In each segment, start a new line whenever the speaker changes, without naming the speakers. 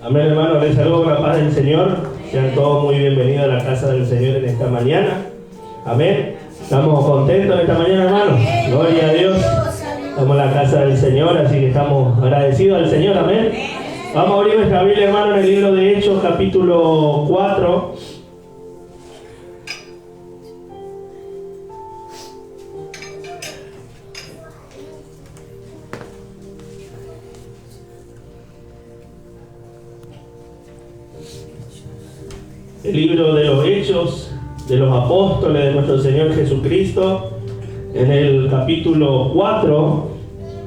Amén, hermanos, les saludo con la paz del Señor. Sean todos muy bienvenidos a la casa del Señor en esta mañana. Amén. Estamos contentos en esta mañana, hermanos. Gloria a Dios. Estamos en la casa del Señor, así que estamos agradecidos al Señor. Amén. Vamos a abrir nuestra Biblia, hermano, en el libro de Hechos, capítulo 4. El libro de los Hechos de los Apóstoles de nuestro Señor Jesucristo, en el capítulo 4,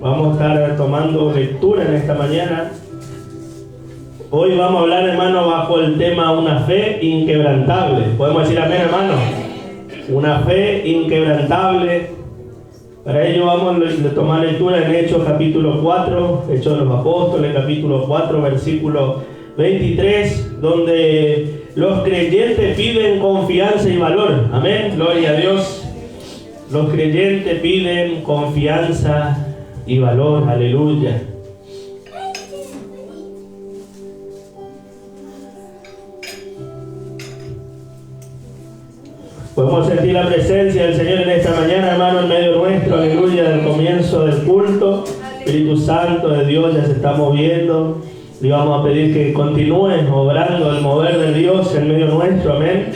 vamos a estar tomando lectura en esta mañana. Hoy vamos a hablar, hermano, bajo el tema una fe inquebrantable. ¿Podemos decir amén, hermano? Una fe inquebrantable. Para ello vamos a tomar lectura en Hechos capítulo 4, Hechos de los Apóstoles, capítulo 4, versículo 23, donde los creyentes piden confianza y valor. Amén, gloria a Dios. Los creyentes piden confianza y valor. Aleluya. Podemos sentir la presencia del Señor en esta mañana, hermano, en medio nuestro. Aleluya, del comienzo del culto. Espíritu Santo de Dios ya se está moviendo. Le vamos a pedir que continúen obrando el mover de Dios en medio nuestro, amén.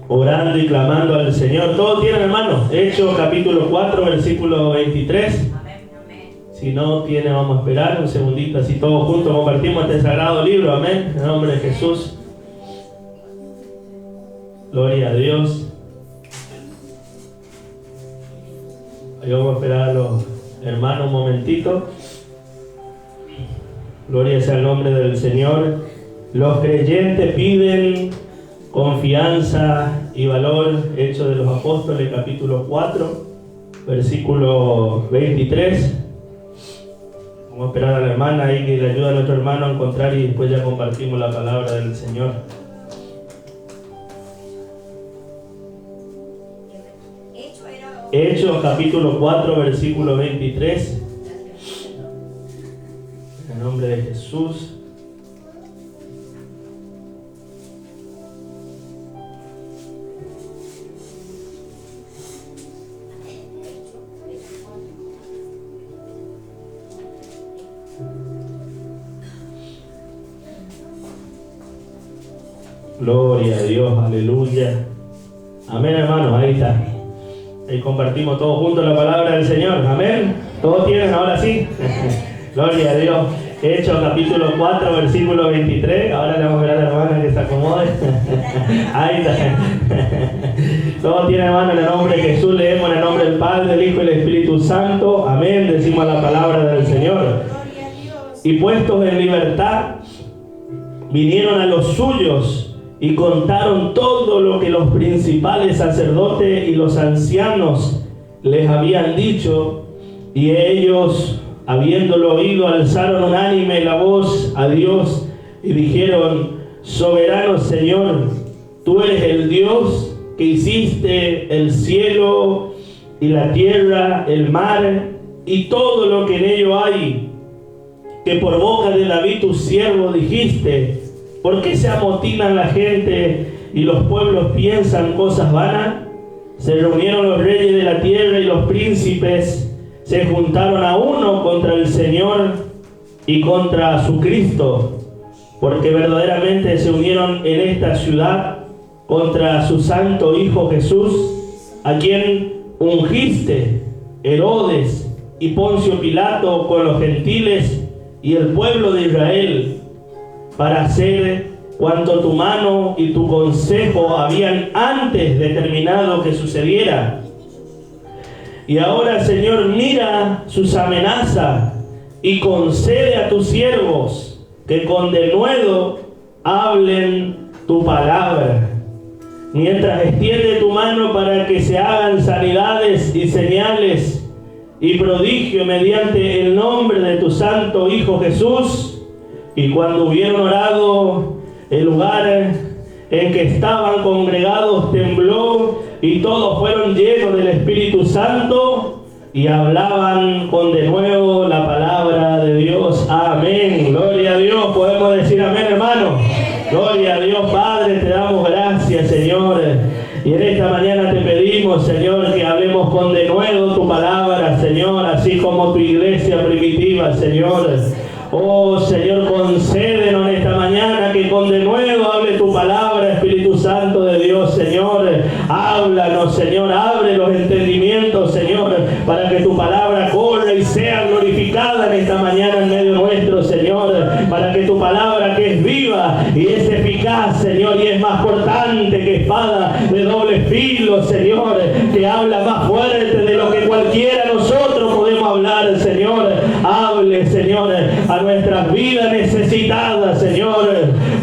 Orando y clamando al Señor. ¿Todos tienen, hermanos? Hechos capítulo 4, versículo 23. Si no tiene, vamos a esperar un segundito, así todos juntos compartimos este sagrado libro, amén. En el nombre de Jesús. Gloria a Dios. Ahí vamos a esperar a los hermanos un momentito. Gloria sea el nombre del Señor. Los creyentes piden confianza y valor. Hechos de los Apóstoles, capítulo 4, versículo 23. Vamos a esperar a la hermana ahí que le ayude a nuestro hermano a encontrar y después ya compartimos la palabra del Señor. Hechos capítulo 4, versículo 23. En el nombre de Jesús. Gloria a Dios, aleluya. Amén, hermanos, ahí está. Ahí compartimos todos juntos la palabra del Señor. Amén. ¿Todos tienen ahora sí? Gloria a Dios. Hechos capítulo 4, versículo 23. Ahora le vamos a ver a la hermana que se acomode. Ahí está. Todos tienen, hermano, en el nombre de Jesús. Leemos en el nombre del Padre, del Hijo y del Espíritu Santo. Amén. Decimos la palabra del Señor. Y puestos en libertad, vinieron a los suyos y contaron todo lo que los principales sacerdotes y los ancianos les habían dicho, y ellos, habiéndolo oído, alzaron unánime la voz a Dios y dijeron: Soberano Señor, tú eres el Dios que hiciste el cielo y la tierra, el mar y todo lo que en ello hay, que por boca de David tu siervo dijiste: ¿por qué se amotinan la gente y los pueblos piensan cosas vanas? Se reunieron los reyes de la tierra y los príncipes se juntaron a uno contra el Señor y contra su Cristo, porque verdaderamente se unieron en esta ciudad contra su santo Hijo Jesús, a quien ungiste Herodes y Poncio Pilato con los gentiles y el pueblo de Israel, para hacer cuanto tu mano y tu consejo habían antes determinado que sucediera. Y ahora, Señor, mira sus amenazas y concede a tus siervos que con denuedo hablen tu palabra, mientras extiende tu mano para que se hagan sanidades y señales y prodigio mediante el nombre de tu santo Hijo Jesús. Y cuando hubieron orado, el lugar en que estaban congregados tembló, y todos fueron llenos del Espíritu Santo y hablaban con denuedo la palabra de Dios. Amén. Gloria a Dios. Podemos iglesia primitiva, Señor. Oh Señor, concédenos en esta mañana que con de nuevo hable tu palabra, Espíritu Santo de Dios, Señor. Háblanos, Señor, abre los entendimientos, Señor, para que tu palabra corra y sea glorificada en esta mañana en medio nuestro, Señor. Para que tu palabra, que es viva y es eficaz, Señor, y es más cortante que espada de doble filo, Señor, que habla más fuerte de lo que cualquiera de nosotros podemos hablar, Señor. Hable, Señor, a nuestras vidas necesitadas, Señor,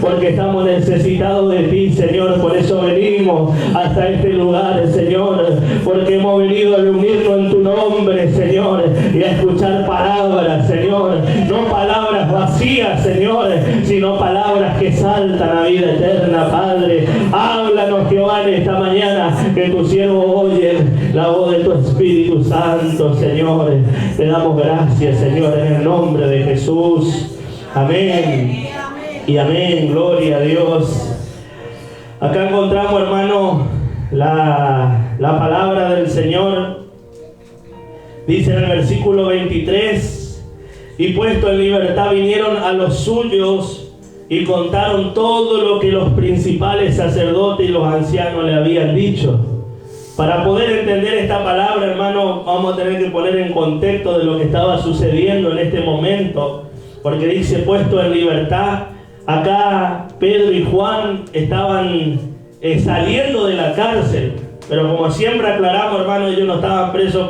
porque estamos necesitados de ti, Señor. Por eso venimos hasta este lugar, Señor, porque hemos venido a reunirnos en tu nombre, Señor, y a escuchar palabras, Señor, no palabras vacías, Señor, sino palabras que saltan a vida eterna, Padre. Háblanos, Jehová, en esta mañana, que tu siervo oye la voz de tu Espíritu Santo, Señor. Te damos gracias, Señor, en el nombre de Jesús. Amén. Y amén. Gloria a Dios. Acá encontramos, hermano, la palabra del Señor. Dice en el versículo 23: y puesto en libertad vinieron a los suyos y contaron todo lo que los principales sacerdotes y los ancianos le habían dicho. Para poder entender esta palabra, hermano, vamos a tener que poner en contexto de lo que estaba sucediendo en este momento, porque dice puesto en libertad. Acá Pedro y Juan estaban saliendo de la cárcel, pero como siempre aclaramos, hermano, ellos no estaban presos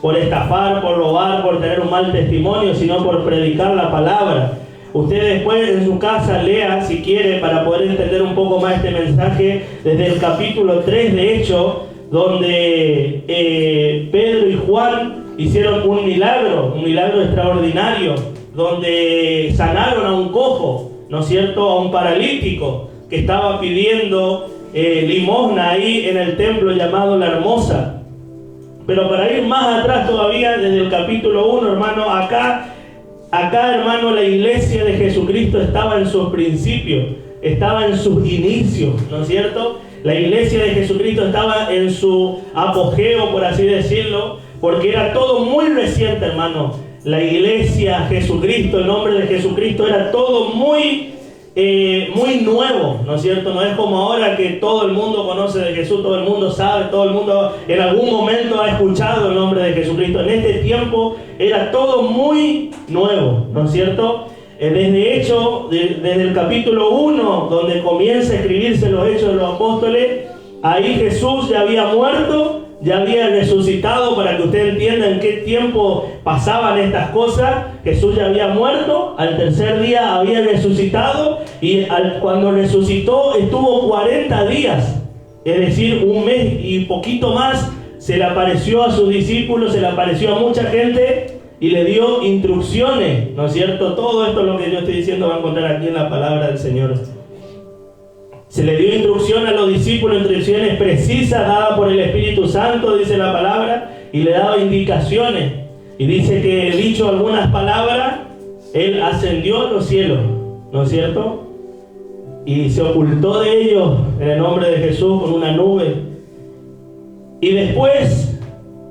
por estafar, por robar, por tener un mal testimonio, sino por predicar la palabra. Usted después en su casa lea, si quiere, para poder entender un poco más este mensaje, desde el capítulo 3 de Hechos, donde Pedro y Juan hicieron un milagro extraordinario, donde sanaron a un cojo, ¿no es cierto?, a un paralítico que estaba pidiendo limosna ahí en el templo llamado La Hermosa. Pero para ir más atrás todavía, desde el capítulo 1, hermano, acá, hermano, la iglesia de Jesucristo estaba en sus principios, estaba en sus inicios, ¿no es cierto? La iglesia de Jesucristo estaba en su apogeo, por así decirlo, porque era todo muy reciente, hermano. La iglesia, Jesucristo, el nombre de Jesucristo, era todo muy nuevo, ¿no es cierto? No es como ahora que todo el mundo conoce de Jesús, todo el mundo sabe, todo el mundo en algún momento ha escuchado el nombre de Jesucristo. En este tiempo era todo muy nuevo, ¿no es cierto? Desde hecho, desde el capítulo 1, donde comienza a escribirse los Hechos de los Apóstoles, ahí Jesús ya había muerto, ya había resucitado. Para que usted entienda en qué tiempo pasaban estas cosas, Jesús ya había muerto, al tercer día había resucitado, y cuando resucitó estuvo 40 días, es decir, un mes y poquito más, se le apareció a sus discípulos, se le apareció a mucha gente, y le dio instrucciones, ¿no es cierto? Todo esto, lo que yo estoy diciendo, va a encontrar aquí en la palabra del Señor. Se le dio instrucción a los discípulos, instrucciones precisas dadas por el Espíritu Santo, dice la palabra, y le daba indicaciones. Y dice que, dicho algunas palabras, Él ascendió a los cielos, ¿no es cierto? Y se ocultó de ellos en el nombre de Jesús con una nube. Y después,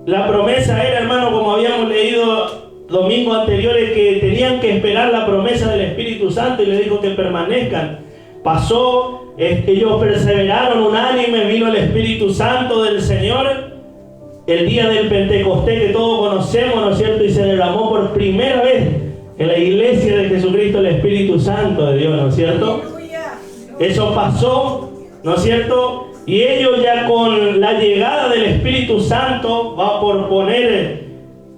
la promesa era, hermano, como habíamos leído domingos anteriores, que tenían que esperar la promesa del Espíritu Santo, y le dijo que permanezcan. Pasó, ellos perseveraron unánime, vino el Espíritu Santo del Señor el día del Pentecostés, que todos conocemos, ¿no es cierto? Y se derramó por primera vez en la iglesia de Jesucristo el Espíritu Santo de Dios, ¿no es cierto? Eso pasó, ¿no es cierto? Y ellos, ya con la llegada del Espíritu Santo, va por poner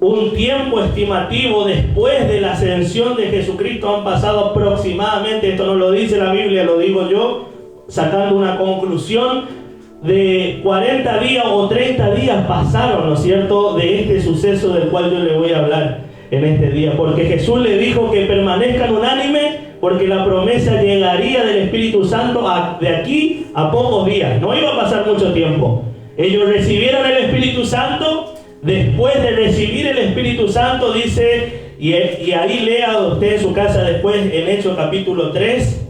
un tiempo estimativo después de la ascensión de Jesucristo, han pasado aproximadamente, esto no lo dice la Biblia, lo digo yo, sacando una conclusión, de 40 días o 30 días pasaron, ¿no es cierto?, de este suceso del cual yo le voy a hablar en este día, porque Jesús le dijo que permanezcan unánime, porque la promesa llegaría del Espíritu Santo de aquí a pocos días, no iba a pasar mucho tiempo. Ellos recibieron el Espíritu Santo. Después de recibir el Espíritu Santo, dice, y ahí lea usted en su casa después en Hechos capítulo 3,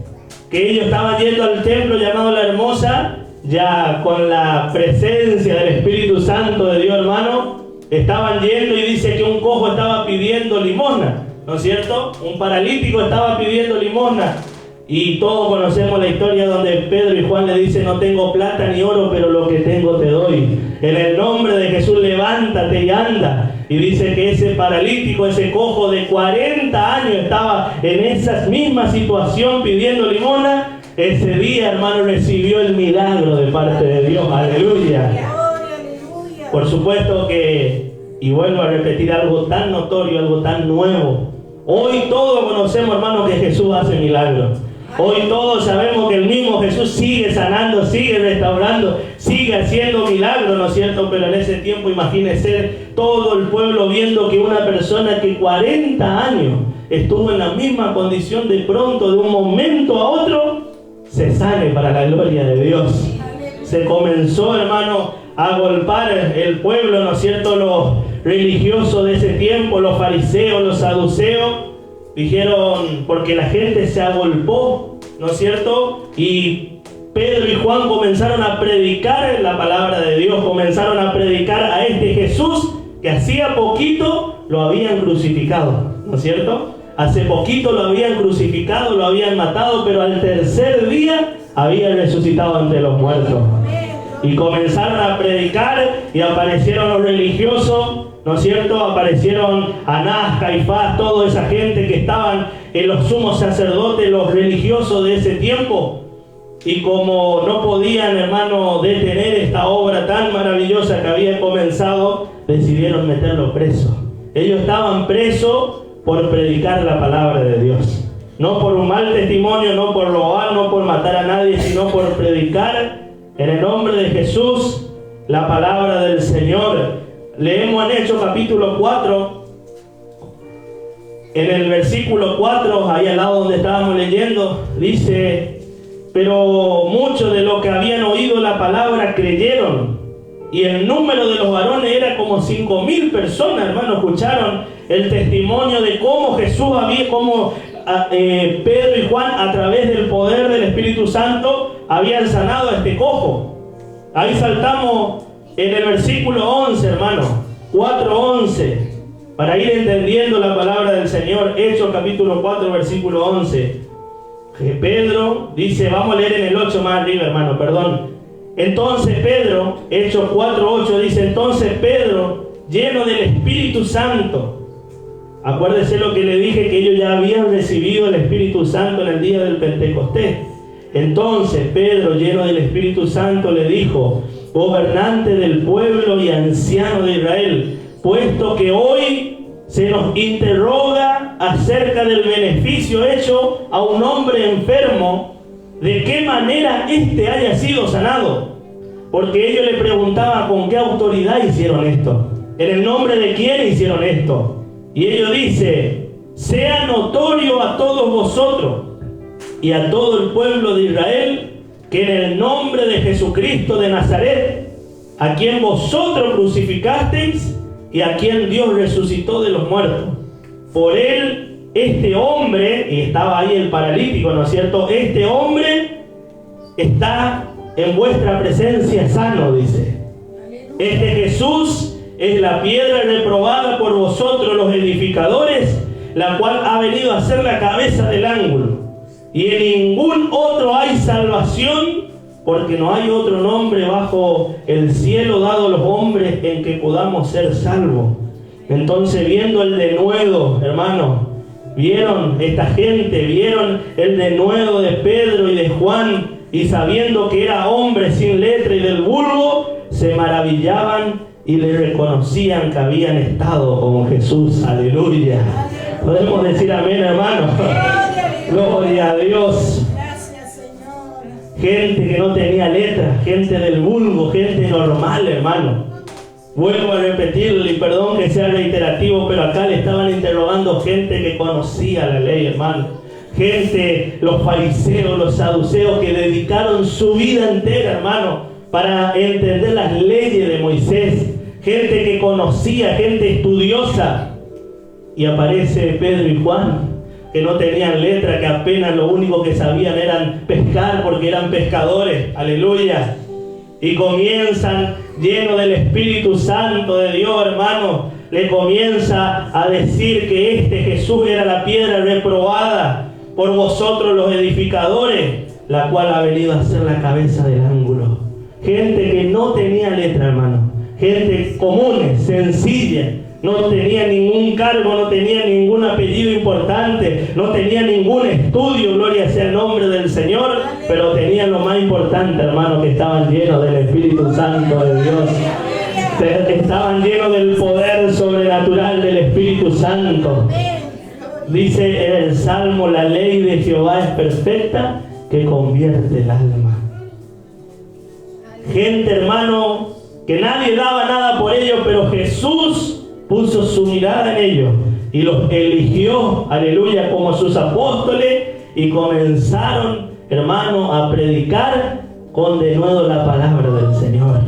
que ellos estaban yendo al templo llamado La Hermosa, ya con la presencia del Espíritu Santo de Dios, hermano, estaban yendo y dice que un cojo estaba pidiendo limosna, ¿no es cierto? Un paralítico estaba pidiendo limosna. Y todos conocemos la historia donde Pedro y Juan le dicen: no tengo plata ni oro, pero lo que tengo te doy. En el nombre de Jesús, levántate y anda. Y dice que ese paralítico, ese cojo de 40 años, estaba en esa misma situación pidiendo limosna. Ese día, hermano, recibió el milagro de parte de Dios. Aleluya. Por supuesto que, y vuelvo a repetir, algo tan notorio, algo tan nuevo. Hoy todos conocemos, hermano, que Jesús hace milagros. Hoy todos sabemos que el mismo Jesús sigue sanando, sigue restaurando, sigue haciendo milagros, ¿no es cierto? Pero en ese tiempo, imagínense todo el pueblo viendo que una persona que 40 años estuvo en la misma condición, de pronto, de un momento a otro, se sale para la gloria de Dios. Se comenzó, hermano, a golpear el pueblo, ¿no es cierto? Los religiosos de ese tiempo, los fariseos, los saduceos, dijeron, porque la gente se agolpó, ¿no es cierto? Y Pedro y Juan comenzaron a predicar la palabra de Dios, comenzaron a predicar a este Jesús que hacía poquito lo habían crucificado, ¿no es cierto? Hace poquito lo habían crucificado, lo habían matado, pero al tercer día había resucitado entre los muertos. Y comenzaron a predicar y aparecieron los religiosos, ¿no es cierto? Aparecieron Anás, Caifás, toda esa gente que estaban en los sumos sacerdotes, los religiosos de ese tiempo. Y como no podían, hermano, detener esta obra tan maravillosa que había comenzado, decidieron meterlo preso. Ellos estaban presos por predicar la palabra de Dios. No por un mal testimonio, no por robar, no por matar a nadie, sino por predicar en el nombre de Jesús la palabra del Señor. Leemos en Hechos capítulo 4, en el versículo 4, ahí al lado donde estábamos leyendo, dice: pero muchos de los que habían oído la palabra creyeron, y el número de los varones era como 5.000 personas, hermano. Escucharon el testimonio de cómo Jesús había, cómo Pedro y Juan, a través del poder del Espíritu Santo, habían sanado a este cojo. Ahí saltamos en el versículo 11, hermano, 4:11, para ir entendiendo la palabra del Señor. Hechos capítulo 4, versículo 11. Que Pedro dice, vamos a leer en el 8 más arriba, hermano, perdón. Entonces Pedro, Hechos 4:8 dice: entonces Pedro, lleno del Espíritu Santo. Acuérdese lo que le dije, que ellos ya habían recibido el Espíritu Santo en el día del Pentecostés. Entonces Pedro, lleno del Espíritu Santo, le dijo: gobernante del pueblo y anciano de Israel, puesto que hoy se nos interroga acerca del beneficio hecho a un hombre enfermo, de qué manera éste haya sido sanado. Porque ellos le preguntaban con qué autoridad hicieron esto, en el nombre de quién hicieron esto. Y ellos dicen: sea notorio a todos vosotros y a todo el pueblo de Israel, que en el nombre de Jesucristo de Nazaret, a quien vosotros crucificasteis y a quien Dios resucitó de los muertos, por él, este hombre, y estaba ahí el paralítico, ¿no es cierto? Este hombre está en vuestra presencia sano, dice. Este Jesús es la piedra reprobada por vosotros los edificadores, la cual ha venido a ser la cabeza del ángulo. Y en ningún otro hay salvación, porque no hay otro nombre bajo el cielo dado a los hombres en que podamos ser salvos. Entonces, viendo el denuedo, hermano, vieron esta gente, vieron el denuedo de Pedro y de Juan, y sabiendo que era hombre sin letra y del vulgo, se maravillaban y le reconocían que habían estado con Jesús. Aleluya. Podemos decir amén, hermano. Gloria a Dios.
Gracias, Señor.
Gente que no tenía letra, gente del vulgo, gente normal, hermano. Vuelvo a repetirlo y perdón que sea reiterativo, pero acá le estaban interrogando gente que conocía la ley, hermano. Gente, los fariseos, los saduceos, que dedicaron su vida entera, hermano, para entender las leyes de Moisés. Gente que conocía, gente estudiosa. Y aparece Pedro y Juan, que no tenían letra, que apenas lo único que sabían eran pescar, porque eran pescadores. Aleluya. Y comienzan lleno del Espíritu Santo de Dios, hermano, le comienza a decir que este Jesús era la piedra reprobada por vosotros los edificadores, la cual ha venido a ser la cabeza del ángulo. Gente que no tenía letra, hermano, gente común, sencilla, no tenía ningún cargo, no tenía ningún apellido importante, no tenía ningún estudio, gloria sea el nombre del Señor, pero tenían lo más importante, hermano, que estaban llenos del Espíritu Santo de Dios. Estaban llenos del poder sobrenatural del Espíritu Santo. Dice en el Salmo, la ley de Jehová es perfecta, que convierte el alma. Gente, hermano, que nadie daba nada por ellos, pero Jesús puso su mirada en ellos y los eligió, aleluya, como sus apóstoles, y comenzaron, hermano, a predicar con denuedo la palabra del Señor.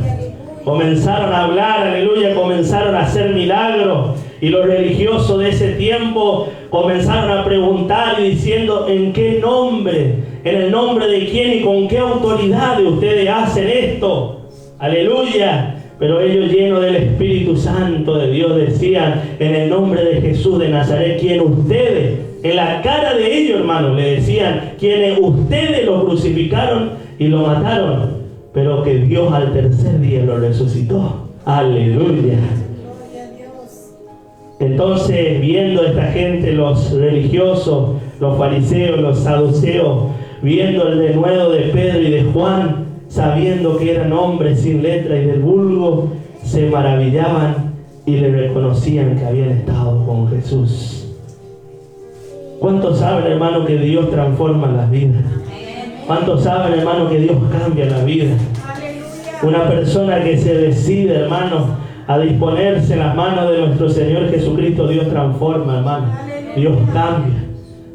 Comenzaron a hablar, aleluya, comenzaron a hacer milagros, y los religiosos de ese tiempo comenzaron a preguntar y diciendo: ¿en qué nombre? ¿En el nombre de quién y con qué autoridad ustedes hacen esto? Aleluya. Pero ellos, llenos del Espíritu Santo de Dios, decían: en el nombre de Jesús de Nazaret, quien ustedes, en la cara de ellos, hermanos, le decían: quienes ustedes lo crucificaron y lo mataron, pero que Dios al tercer día lo resucitó. Aleluya. Entonces, viendo esta gente, los religiosos, los fariseos, los saduceos, viendo el denuedo de Pedro y de Juan, sabiendo que eran hombres sin letra y del vulgo, se maravillaban y le reconocían que habían estado con Jesús. ¿Cuántos saben, hermano, que Dios transforma las vidas? ¿Cuántos saben, hermano, que Dios cambia la vida? Una persona que se decide, hermano, a disponerse en las manos de nuestro Señor Jesucristo, Dios transforma, hermano. Dios cambia.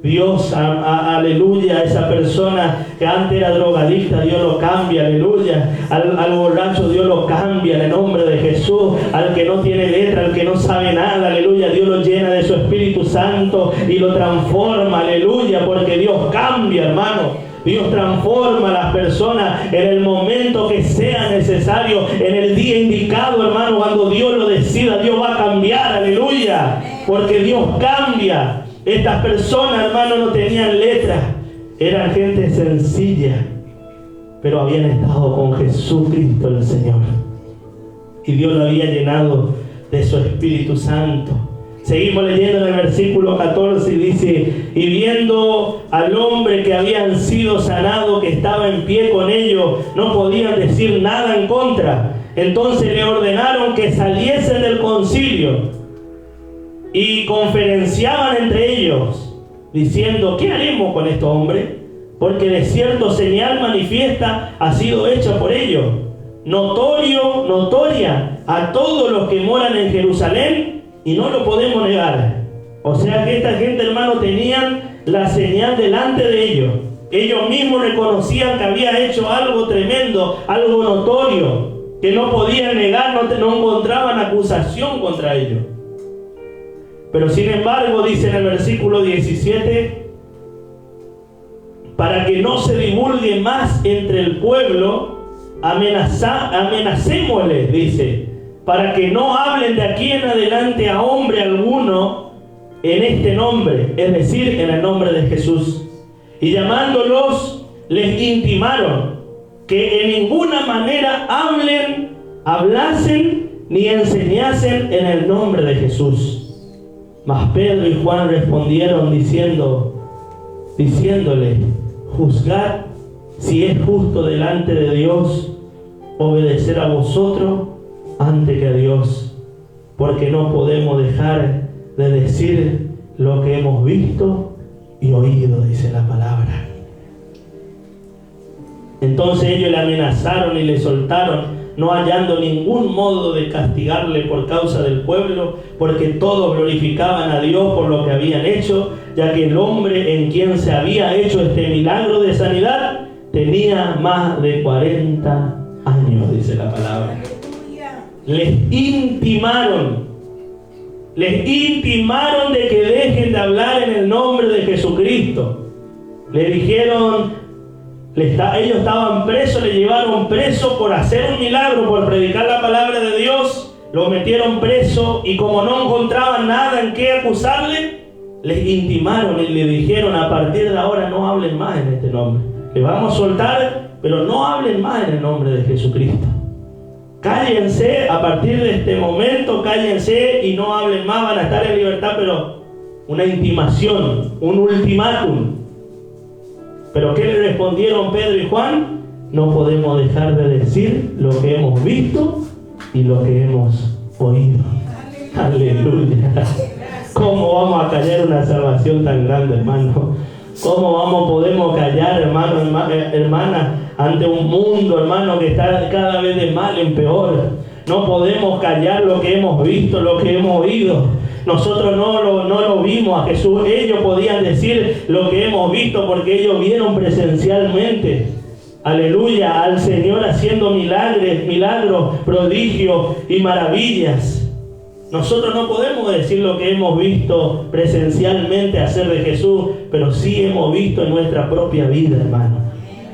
Dios, aleluya, a esa persona que antes era drogadicta, Dios lo cambia, aleluya. Al borracho Dios lo cambia en el nombre de Jesús. Al que no tiene letra, al que no sabe nada, aleluya, Dios lo llena de su Espíritu Santo y lo transforma, aleluya, porque Dios cambia, hermano. Dios transforma a las personas en el momento que sea necesario, en el día indicado, hermano. Cuando Dios lo decida, Dios va a cambiar, aleluya, porque Dios cambia. Estas personas, hermano, no tenían letra, eran gente sencilla, pero habían estado con Jesucristo el Señor, y Dios lo había llenado de su Espíritu Santo. Seguimos leyendo en el versículo 14 y dice: y viendo al hombre que habían sido sanados, que estaba en pie con ellos, no podían decir nada en contra. Entonces le ordenaron que saliesen del concilio, y conferenciaban entre ellos, diciendo: ¿qué haremos con estos hombres? Porque de cierto señal manifiesta ha sido hecha por ellos, notoria a todos los que moran en Jerusalén, y no lo podemos negar. O sea que esta gente, hermano, tenían la señal delante de ellos. Ellos mismos reconocían que había hecho algo tremendo, algo notorio, que no podían negar, no encontraban acusación contra ellos. Pero sin embargo, dice en el versículo 17: para que no se divulgue más entre el pueblo, amenacémosles, dice, para que no hablen de aquí en adelante a hombre alguno en este nombre, es decir, en el nombre de Jesús. Y llamándolos, les intimaron que en ninguna manera hablasen ni enseñasen en el nombre de Jesús. Mas Pedro y Juan respondieron diciéndole: juzgad si es justo delante de Dios obedecer a vosotros antes que a Dios, porque no podemos dejar de decir lo que hemos visto y oído, dice la palabra. Entonces ellos le amenazaron y le soltaron, no hallando ningún modo de castigarle por causa del pueblo, porque todos glorificaban a Dios por lo que habían hecho, ya que el hombre en quien se había hecho este milagro de sanidad tenía más de 40 años, dice la palabra. Les intimaron de que dejen de hablar en el nombre de Jesucristo. Le dijeron: Ellos estaban presos, le llevaron preso por hacer un milagro, por predicar la palabra de Dios. Lo metieron preso y como no encontraban nada en qué acusarle, les intimaron y le dijeron: a partir de ahora no hablen más en este nombre. Le vamos a soltar, pero no hablen más en el nombre de Jesucristo. Cállense, a partir de este momento cállense y no hablen más, van a estar en libertad, pero una intimación, un ultimátum. ¿Pero qué le respondieron Pedro y Juan? No podemos dejar de decir lo que hemos visto y lo que hemos oído. Aleluya. ¿Cómo vamos a callar una salvación tan grande, hermano? ¿Cómo podemos callar, hermano, hermana, ante un mundo, hermano, que está cada vez de mal en peor? No podemos callar lo que hemos visto, lo que hemos oído. Nosotros no lo vimos a Jesús. Ellos podían decir lo que hemos visto porque ellos vieron presencialmente, aleluya, al Señor haciendo milagros, prodigios y maravillas. Nosotros no podemos decir lo que hemos visto presencialmente hacer de Jesús, pero sí hemos visto en nuestra propia vida, hermano.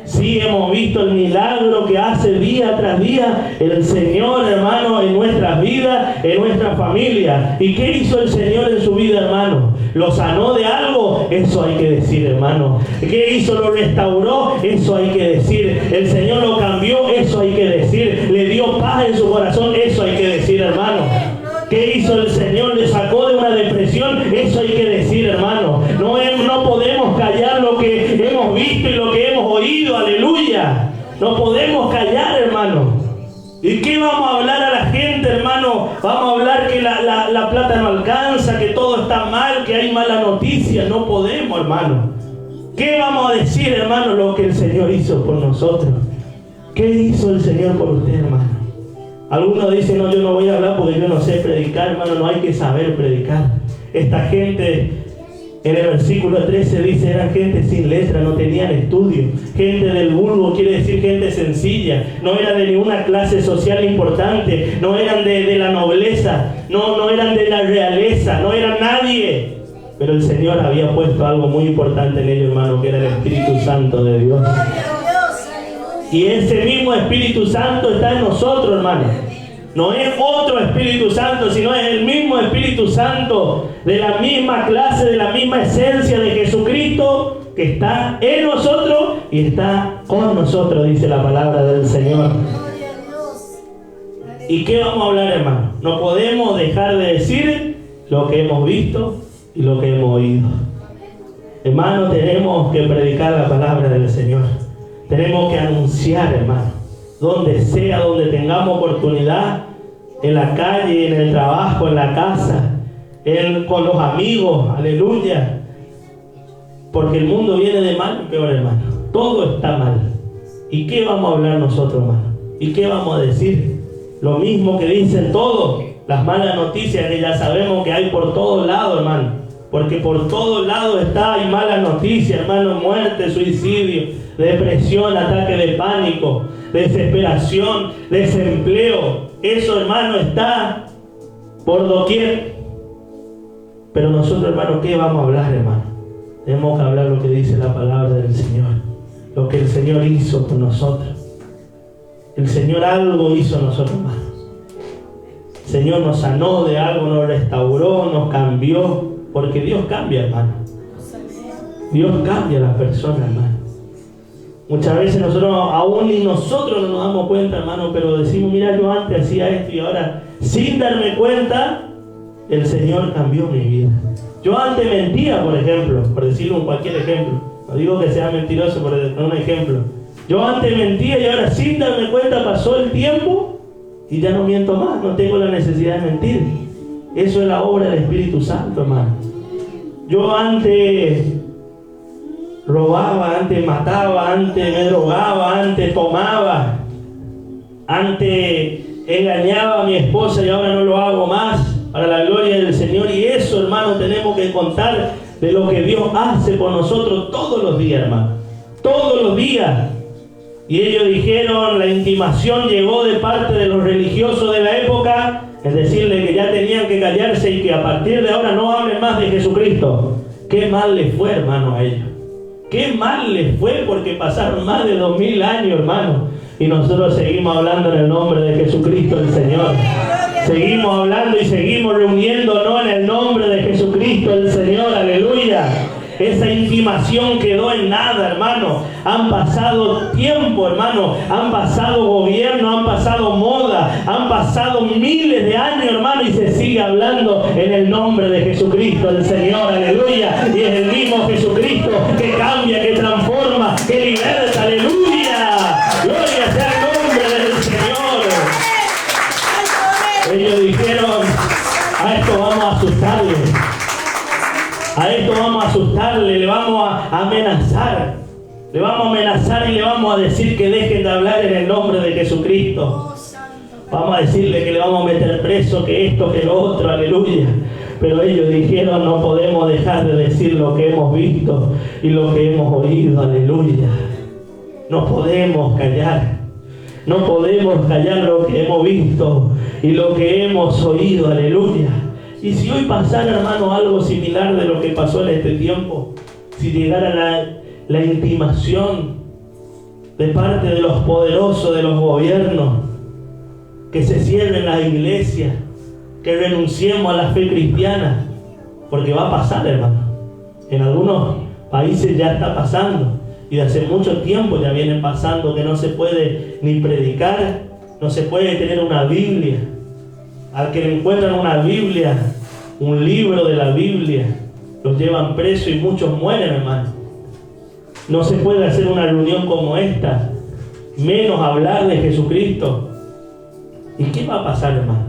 Sí hemos visto el milagro que hace día tras día el Señor, hermano, en nuestras vidas, en nuestra familia. ¿Y qué hizo el Señor en su vida, hermano? ¿Lo sanó de algo? Eso hay que decir, hermano. ¿Qué hizo? ¿Lo restauró? Eso hay que decir. ¿El Señor lo cambió? Eso hay que decir. ¿Le dio paz en su corazón? Eso hay que decir, hermano. ¿Qué hizo el Señor? ¿Le sacó de una depresión? Eso hay que decir, hermano. No podemos callar lo que hemos visto y lo que hemos oído. Aleluya. No podemos callar, hermano. ¿Y qué vamos a hablar a la gente, hermano? Vamos a hablar que la plata no alcanza, que todo está mal, que hay mala noticia. No podemos, hermano. ¿Qué vamos a decir, hermano? Lo que el Señor hizo por nosotros. ¿Qué hizo el Señor por usted, hermano? Algunos dicen: no, yo no voy a hablar porque yo no sé predicar, hermano. No hay que saber predicar. Esta gente, en el versículo 13 dice, eran gente sin letra, no tenían estudio. Gente del vulgo quiere decir gente sencilla. No eran de ninguna clase social importante. No eran de la nobleza. No eran de la realeza. No eran nadie. Pero el Señor había puesto algo muy importante en ellos, hermano, que era el Espíritu Santo de Dios. Y ese mismo Espíritu Santo está en nosotros, hermano. No es otro Espíritu Santo, sino es el mismo Espíritu Santo, de la misma clase, de la misma esencia de Jesucristo, que está en nosotros y está con nosotros, dice la palabra del Señor. ¿Y qué vamos a hablar, hermano? No podemos dejar de decir lo que hemos visto y lo que hemos oído. Hermano, tenemos que predicar la palabra del Señor. Tenemos que anunciar, hermano, donde sea, donde tengamos oportunidad, en la calle, en el trabajo, en la casa, con los amigos, aleluya. Porque el mundo viene de mal y peor, hermano. Todo está mal. ¿Y qué vamos a hablar nosotros, hermano? ¿Y qué vamos a decir? Lo mismo que dicen todos, las malas noticias que ya sabemos que hay por todos lados, hermano. Porque por todos lados hay malas noticias, hermano: muerte, suicidio, depresión, ataque de pánico, desesperación, desempleo. Eso, hermano, está por doquier. Pero nosotros, hermano, ¿qué vamos a hablar, hermano? Tenemos que hablar lo que dice la palabra del Señor, lo que el Señor hizo por nosotros. El Señor algo hizo a nosotros, hermano. El Señor nos sanó de algo, nos restauró, nos cambió. Porque Dios cambia, hermano. Dios cambia a las personas, hermano. Muchas veces nosotros, aún ni nosotros no nos damos cuenta, hermano, pero decimos: mira, yo antes hacía esto y ahora, sin darme cuenta, el Señor cambió mi vida. Yo antes mentía, por ejemplo, por decirlo en cualquier ejemplo. No digo que sea mentiroso, por un ejemplo. Yo antes mentía y ahora, sin darme cuenta, pasó el tiempo y ya no miento más. No tengo la necesidad de mentir. Eso es la obra del Espíritu Santo, hermano. Yo antes robaba, antes mataba, antes me drogaba, antes tomaba, antes engañaba a mi esposa y ahora no lo hago más, para la gloria del Señor. Y eso, hermano, tenemos que contar de lo que Dios hace por nosotros todos los días, hermano. Todos los días. Y ellos dijeron, la intimación llegó de parte de los religiosos de la época, es decirle que ya tenían que callarse y que a partir de ahora no hablen más de Jesucristo. Qué mal les fue, hermano, a ellos. Qué mal les fue porque pasaron más de 2000 años, hermano. Y nosotros seguimos hablando en el nombre de Jesucristo el Señor. Seguimos hablando y seguimos reuniéndonos en el nombre de Jesucristo el Señor. Aleluya. Esa intimación quedó en nada, hermano. Han pasado tiempo, hermano. Han pasado gobierno, han pasado moda, han pasado miles de años, hermano, y se sigue hablando en el nombre de Jesucristo, el Señor. Aleluya. Y es el mismo Jesucristo que cambia, que transforma, que liberta. Aleluya. Gloria sea el nombre del Señor. Ellos dijeron, a esto vamos a asustarle. A esto vamos a asustarle, le vamos a amenazar. Le vamos a amenazar y le vamos a decir que dejen de hablar en el nombre de Jesucristo. Vamos a decirle que le vamos a meter preso, que esto, que lo otro, aleluya. Pero ellos dijeron, no podemos dejar de decir lo que hemos visto y lo que hemos oído, aleluya. No podemos callar. No podemos callar lo que hemos visto y lo que hemos oído, aleluya. Y si hoy pasara, hermano, algo similar de lo que pasó en este tiempo, si llegara la intimación de parte de los poderosos, de los gobiernos, que se cierren las iglesias, que renunciemos a la fe cristiana, porque va a pasar, hermano. En algunos países ya está pasando, y de hace mucho tiempo ya vienen pasando, que no se puede ni predicar, no se puede tener una Biblia. Al que le encuentran una Biblia, un libro de la Biblia, los llevan preso y muchos mueren, hermano. No se puede hacer una reunión como esta, menos hablar de Jesucristo. ¿Y qué va a pasar, hermano?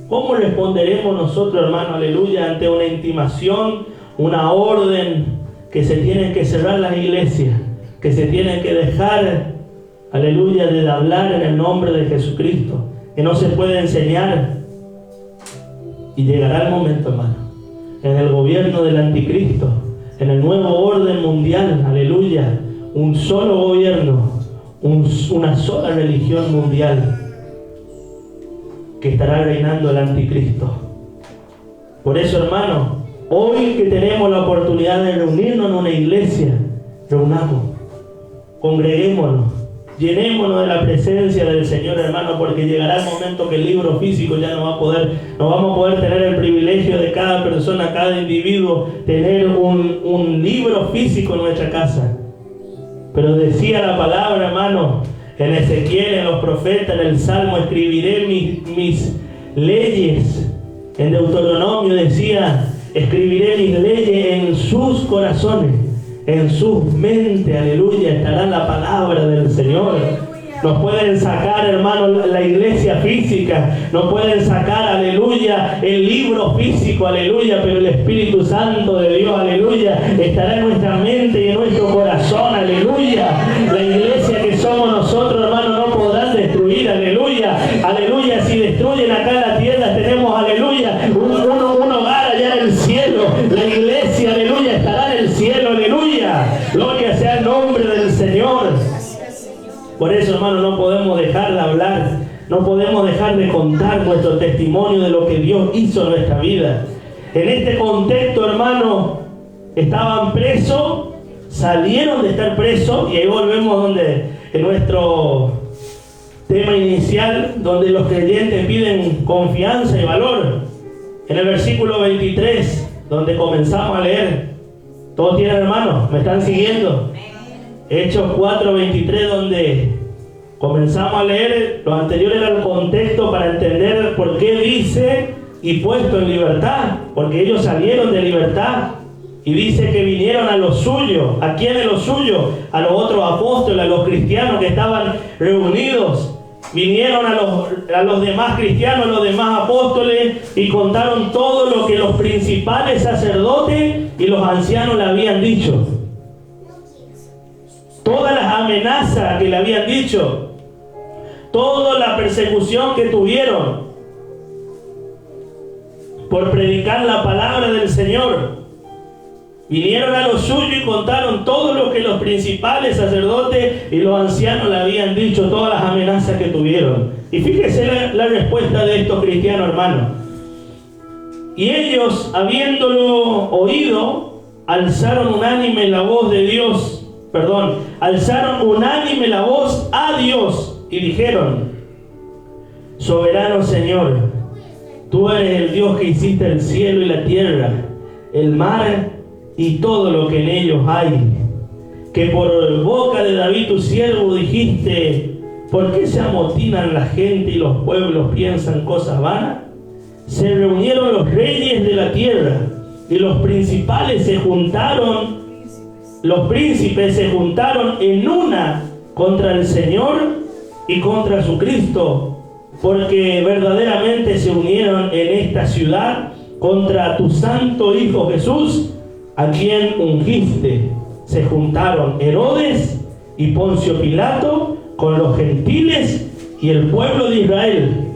¿Cómo responderemos nosotros, hermano, aleluya, ante una intimación, una orden que se tienen que cerrar las iglesias, que se tienen que dejar, aleluya, de hablar en el nombre de Jesucristo, que no se puede enseñar? Y llegará el momento, hermano, en el gobierno del anticristo, en el nuevo orden mundial, aleluya, un solo gobierno, una sola religión mundial, que estará reinando el anticristo. Por eso, hermano, hoy que tenemos la oportunidad de reunirnos en una iglesia, reunamos, congreguémonos, llenémonos de la presencia del Señor, hermano, porque llegará el momento que el libro físico ya no vamos a poder tener el privilegio de cada persona, cada individuo, tener un libro físico en nuestra casa. Pero decía la palabra, hermano, en Ezequiel, en los profetas, en el Salmo, escribiré mis leyes. En Deuteronomio decía, escribiré mis leyes en sus corazones. En sus mentes, aleluya, estará la palabra del Señor. Nos pueden sacar, hermano, la iglesia física, nos pueden sacar, aleluya, el libro físico, aleluya, pero el Espíritu Santo de Dios, aleluya, estará en nuestra mente y en nuestro corazón, aleluya. La iglesia que somos nosotros, hermano, no podrán destruir, aleluya, aleluya. Si destruyen acá la tierra, tenemos, aleluya, un hogar allá en el cielo. La iglesia, aleluya, estará en el cielo, aleluya. Gloria sea el nombre del Señor. Por eso, hermano, no podemos dejar de hablar, no podemos dejar de contar nuestro testimonio de lo que Dios hizo en nuestra vida. En este contexto, hermano, estaban presos, salieron de estar presos, y ahí volvemos donde en nuestro tema inicial, donde los creyentes piden confianza y valor. En el versículo 23, donde comenzamos a leer. ¿Todos tienen, hermanos? ¿Me están siguiendo? Hechos 4:23, donde comenzamos a leer. Lo anterior era el contexto para entender por qué dice y puesto en libertad, porque ellos salieron de libertad, y dice que vinieron a los suyos. ¿A quiénes los suyos? A los otros apóstoles, a los cristianos que estaban reunidos. Vinieron a los demás cristianos, a los demás apóstoles, y contaron todo lo que los principales sacerdotes y los ancianos le habían dicho. Todas las amenazas que le habían dicho, toda la persecución que tuvieron por predicar la palabra del Señor. Vinieron a los suyos y contaron todo lo que los principales sacerdotes y los ancianos le habían dicho, todas las amenazas que tuvieron. Y fíjese la respuesta de estos cristianos, hermanos. Y ellos, habiéndolo oído, alzaron unánime la voz de Dios, alzaron unánime la voz a Dios y dijeron: soberano Señor, tú eres el Dios que hiciste el cielo y la tierra, el mar y todo lo que en ellos hay, que por boca de David tu siervo dijiste: ¿por qué se amotinan la gente y los pueblos piensan cosas vanas? Se reunieron los reyes de la tierra y los príncipes se juntaron en una contra el Señor y contra su Cristo, porque verdaderamente se unieron en esta ciudad contra tu santo Hijo Jesús, a quien ungiste. Se juntaron Herodes y Poncio Pilato con los gentiles y el pueblo de Israel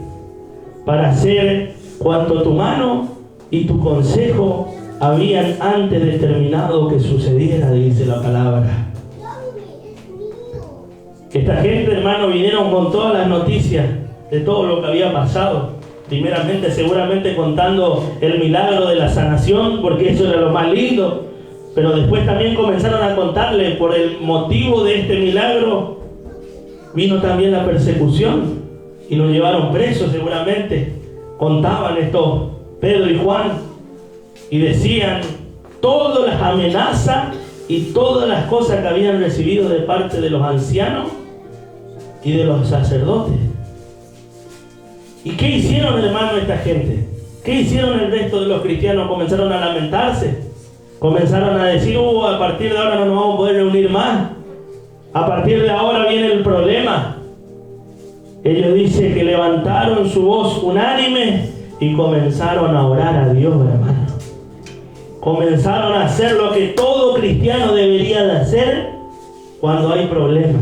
para hacer cuanto tu mano y tu consejo habían antes determinado que sucediera, dice la palabra. Esta gente, hermano, vinieron con todas las noticias de todo lo que había pasado. Primeramente, seguramente contando el milagro de la sanación, porque eso era lo más lindo. Pero después también comenzaron a contarle, por el motivo de este milagro, vino también la persecución y los llevaron presos seguramente. Contaban esto Pedro y Juan y decían todas las amenazas y todas las cosas que habían recibido de parte de los ancianos y de los sacerdotes. ¿Y qué hicieron, hermano, esta gente? ¿Qué hicieron el resto de los cristianos? Comenzaron a lamentarse, comenzaron a decir: a partir de ahora no nos vamos a poder reunir más, a partir de ahora viene el problema. Ellos dicen que levantaron su voz unánime y comenzaron a orar a Dios, hermano. Comenzaron a hacer lo que todo cristiano debería de hacer cuando hay problemas: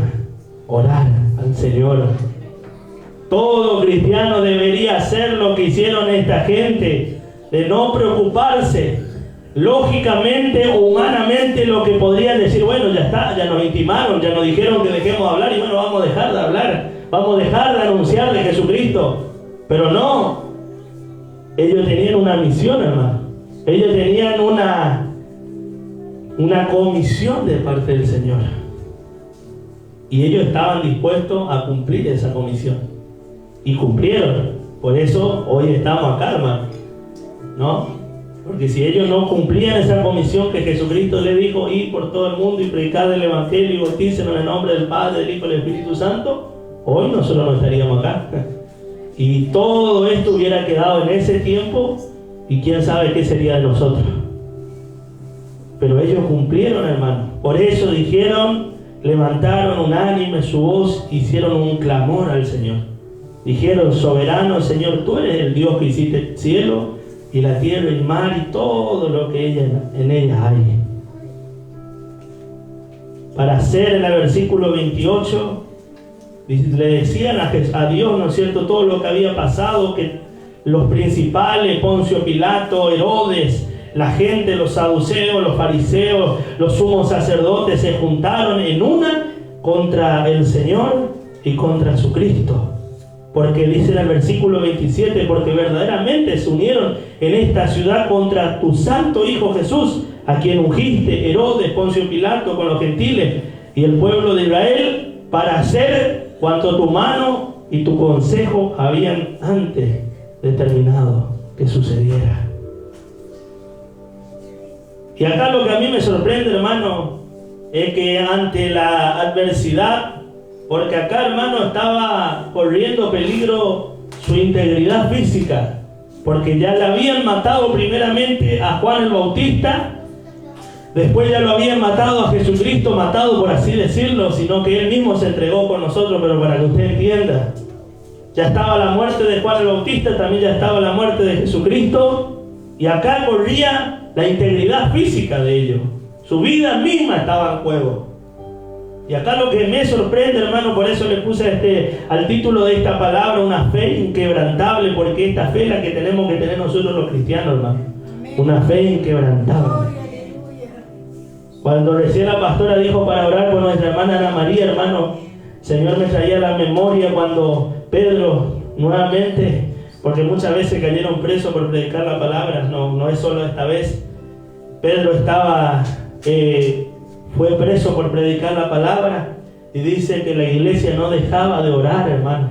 orar al Señor. Todo cristiano debería hacer lo que hicieron esta gente, de no preocuparse. Lógicamente o humanamente lo que podrían decir: bueno, ya está, ya nos intimaron, ya nos dijeron que dejemos de hablar y bueno, vamos a dejar de hablar, vamos a dejar de anunciar de Jesucristo. Pero no, ellos tenían una misión, hermano. Ellos tenían una comisión de parte del Señor y ellos estaban dispuestos a cumplir esa comisión y cumplieron. Por eso hoy estamos acá, hermano, ¿no? Porque si ellos no cumplían esa comisión que Jesucristo les dijo: ir por todo el mundo y predicar el Evangelio y bautícense en el nombre del Padre, del Hijo y del Espíritu Santo, hoy nosotros no estaríamos acá. Y todo esto hubiera quedado en ese tiempo y quién sabe qué sería de nosotros. Pero ellos cumplieron, hermano. Por eso dijeron, levantaron unánime su voz, hicieron un clamor al Señor. Dijeron: soberano Señor, tú eres el Dios que hiciste el cielo y la tierra y el mar y todo lo que en ellas hay. Para hacer en el versículo 28, le decían a Dios, ¿no es cierto?, todo lo que había pasado, que los principales, Poncio Pilato, Herodes, la gente, los saduceos, los fariseos, los sumos sacerdotes se juntaron en una contra el Señor y contra su Cristo. Porque dice en el versículo 27, porque verdaderamente se unieron en esta ciudad contra tu santo Hijo Jesús, a quien ungiste, Herodes, Poncio Pilato, con los gentiles y el pueblo de Israel, para hacer cuanto tu mano y tu consejo habían antes determinado que sucediera. Y acá lo que a mí me sorprende, hermano, es que ante la adversidad, porque acá, hermano, estaba corriendo peligro su integridad física, porque ya le habían matado primeramente a Juan el Bautista, después ya lo habían matado a Jesucristo, matado por así decirlo, sino que él mismo se entregó por nosotros, pero para que usted entienda, ya estaba la muerte de Juan el Bautista, también ya estaba la muerte de Jesucristo, y acá corría la integridad física de ellos, su vida misma estaba en juego. Y acá lo que me sorprende, hermano, por eso le puse al título de esta palabra, una fe inquebrantable, porque esta fe es la que tenemos que tener nosotros los cristianos, hermano. Una fe inquebrantable. Cuando recién la pastora dijo para orar por nuestra hermana Ana María, hermano, el Señor me traía a la memoria cuando Pedro nuevamente, porque muchas veces cayeron presos por predicar la palabra, no es solo esta vez, Pedro fue preso por predicar la palabra, y dice que la iglesia no dejaba de orar, hermano,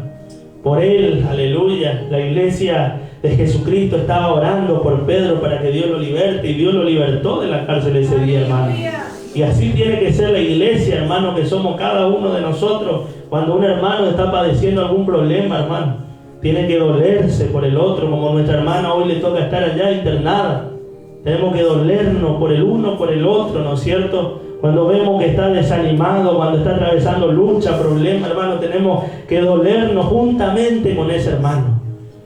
por él. Aleluya. La iglesia de Jesucristo estaba orando por Pedro para que Dios lo liberte, y Dios lo libertó de la cárcel ese día, hermano. Y así tiene que ser la iglesia, hermano, que somos cada uno de nosotros. Cuando un hermano está padeciendo algún problema, hermano, tiene que dolerse por el otro, como nuestra hermana hoy le toca estar allá internada. Tenemos que dolernos por el uno, por el otro, ¿no es cierto? Cuando vemos que está desanimado, cuando está atravesando lucha, problema, hermano, tenemos que dolernos juntamente con ese hermano.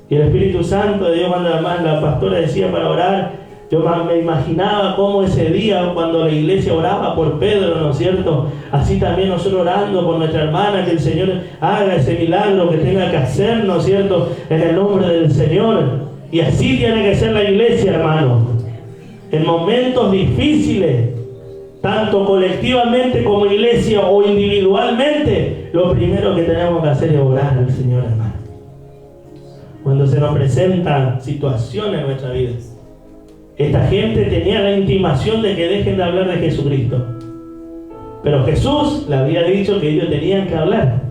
Y el Espíritu Santo de Dios, cuando la pastora decía para orar, yo me imaginaba cómo ese día, cuando la iglesia oraba por Pedro, ¿no es cierto? Así también nosotros orando por nuestra hermana, que el Señor haga ese milagro que tenga que hacer, ¿no es cierto? En el nombre del Señor. Y así tiene que ser la iglesia, hermano. En momentos difíciles, tanto colectivamente como iglesia o individualmente, lo primero que tenemos que hacer es orar al Señor, hermano. Cuando se nos presentan situaciones en nuestra vida, esta gente tenía la intimación de que dejen de hablar de Jesucristo, pero Jesús le había dicho que ellos tenían que hablar,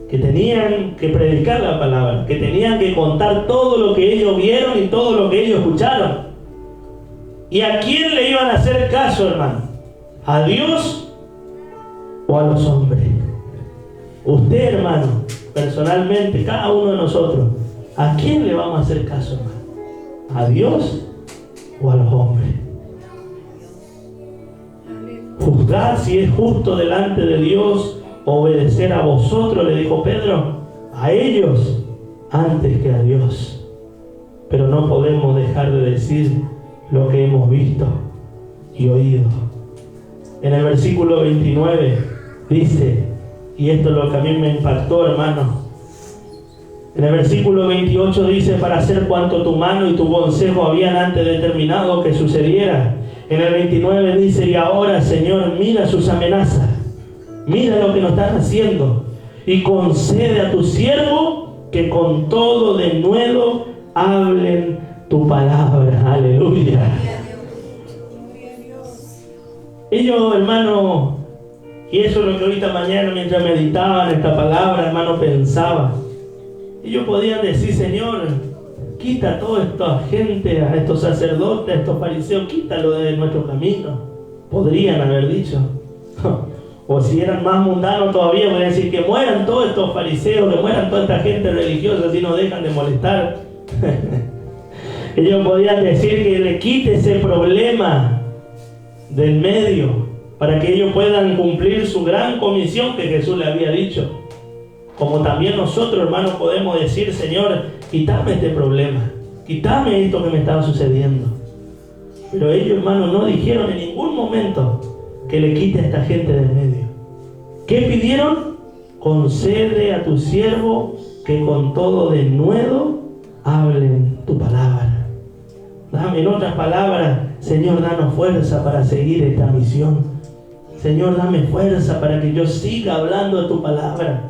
que tenían que predicar la palabra, que tenían que contar todo lo que ellos vieron y todo lo que ellos escucharon. ¿Y a quién le iban a hacer caso, hermano? ¿A Dios o a los hombres? Usted, hermano, personalmente, cada uno de nosotros, ¿a quién le vamos a hacer caso, hermano? ¿A Dios o a los hombres? Juzgar si es justo delante de Dios, obedecer a vosotros, le dijo Pedro, a ellos antes que a Dios. Pero no podemos dejar de decir lo que hemos visto y oído. En el versículo 29 dice, y esto es lo que a mí me impactó, hermano. En el versículo 28 dice, para hacer cuanto tu mano y tu consejo habían antes determinado que sucediera. En el 29 dice, y ahora, Señor, mira sus amenazas, mira lo que nos están haciendo, y concede a tu siervo que con todo denuedo hablen tu palabra. Aleluya. Ellos, hermano, y eso es lo que ahorita mañana mientras meditaban esta palabra, hermano, pensaba. Ellos podían decir, Señor, quita a toda esta gente, a estos sacerdotes, a estos fariseos, quítalo de nuestro camino. Podrían haber dicho. O si eran más mundanos todavía, podrían decir que mueran todos estos fariseos, que mueran toda esta gente religiosa, así no dejan de molestar. Ellos podían decir que le quite ese problema del medio, para que ellos puedan cumplir su gran comisión que Jesús le había dicho. Como también nosotros, hermanos, podemos decir, Señor, quítame este problema, quítame esto que me estaba sucediendo. Pero ellos, hermanos, no dijeron en ningún momento que le quite a esta gente del medio. ¿Qué pidieron? Concede a tu siervo que con todo denuedo hablen tu palabra. Dame, en otras palabras, Señor, danos fuerza para seguir esta misión. Señor, dame fuerza para que yo siga hablando de tu palabra.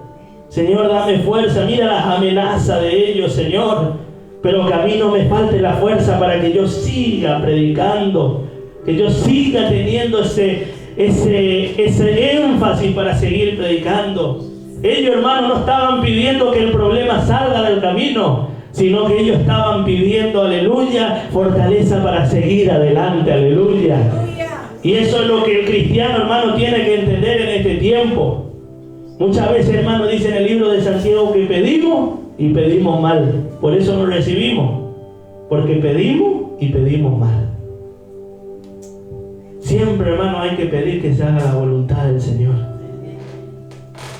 Señor, dame fuerza. Mira las amenazas de ellos, Señor. Pero que a mí no me falte la fuerza para que yo siga predicando. Que yo siga teniendo ese énfasis para seguir predicando. Ellos, hermanos, no estaban pidiendo que el problema salga del camino, sino que ellos estaban pidiendo, aleluya, fortaleza para seguir adelante, aleluya. Y eso es lo que el cristiano, hermano, tiene que entender en este tiempo. Muchas veces, hermano, dice en el libro de Santiago que pedimos y pedimos mal. Por eso no recibimos, porque pedimos y pedimos mal. Siempre, hermano, hay que pedir que se haga la voluntad del Señor.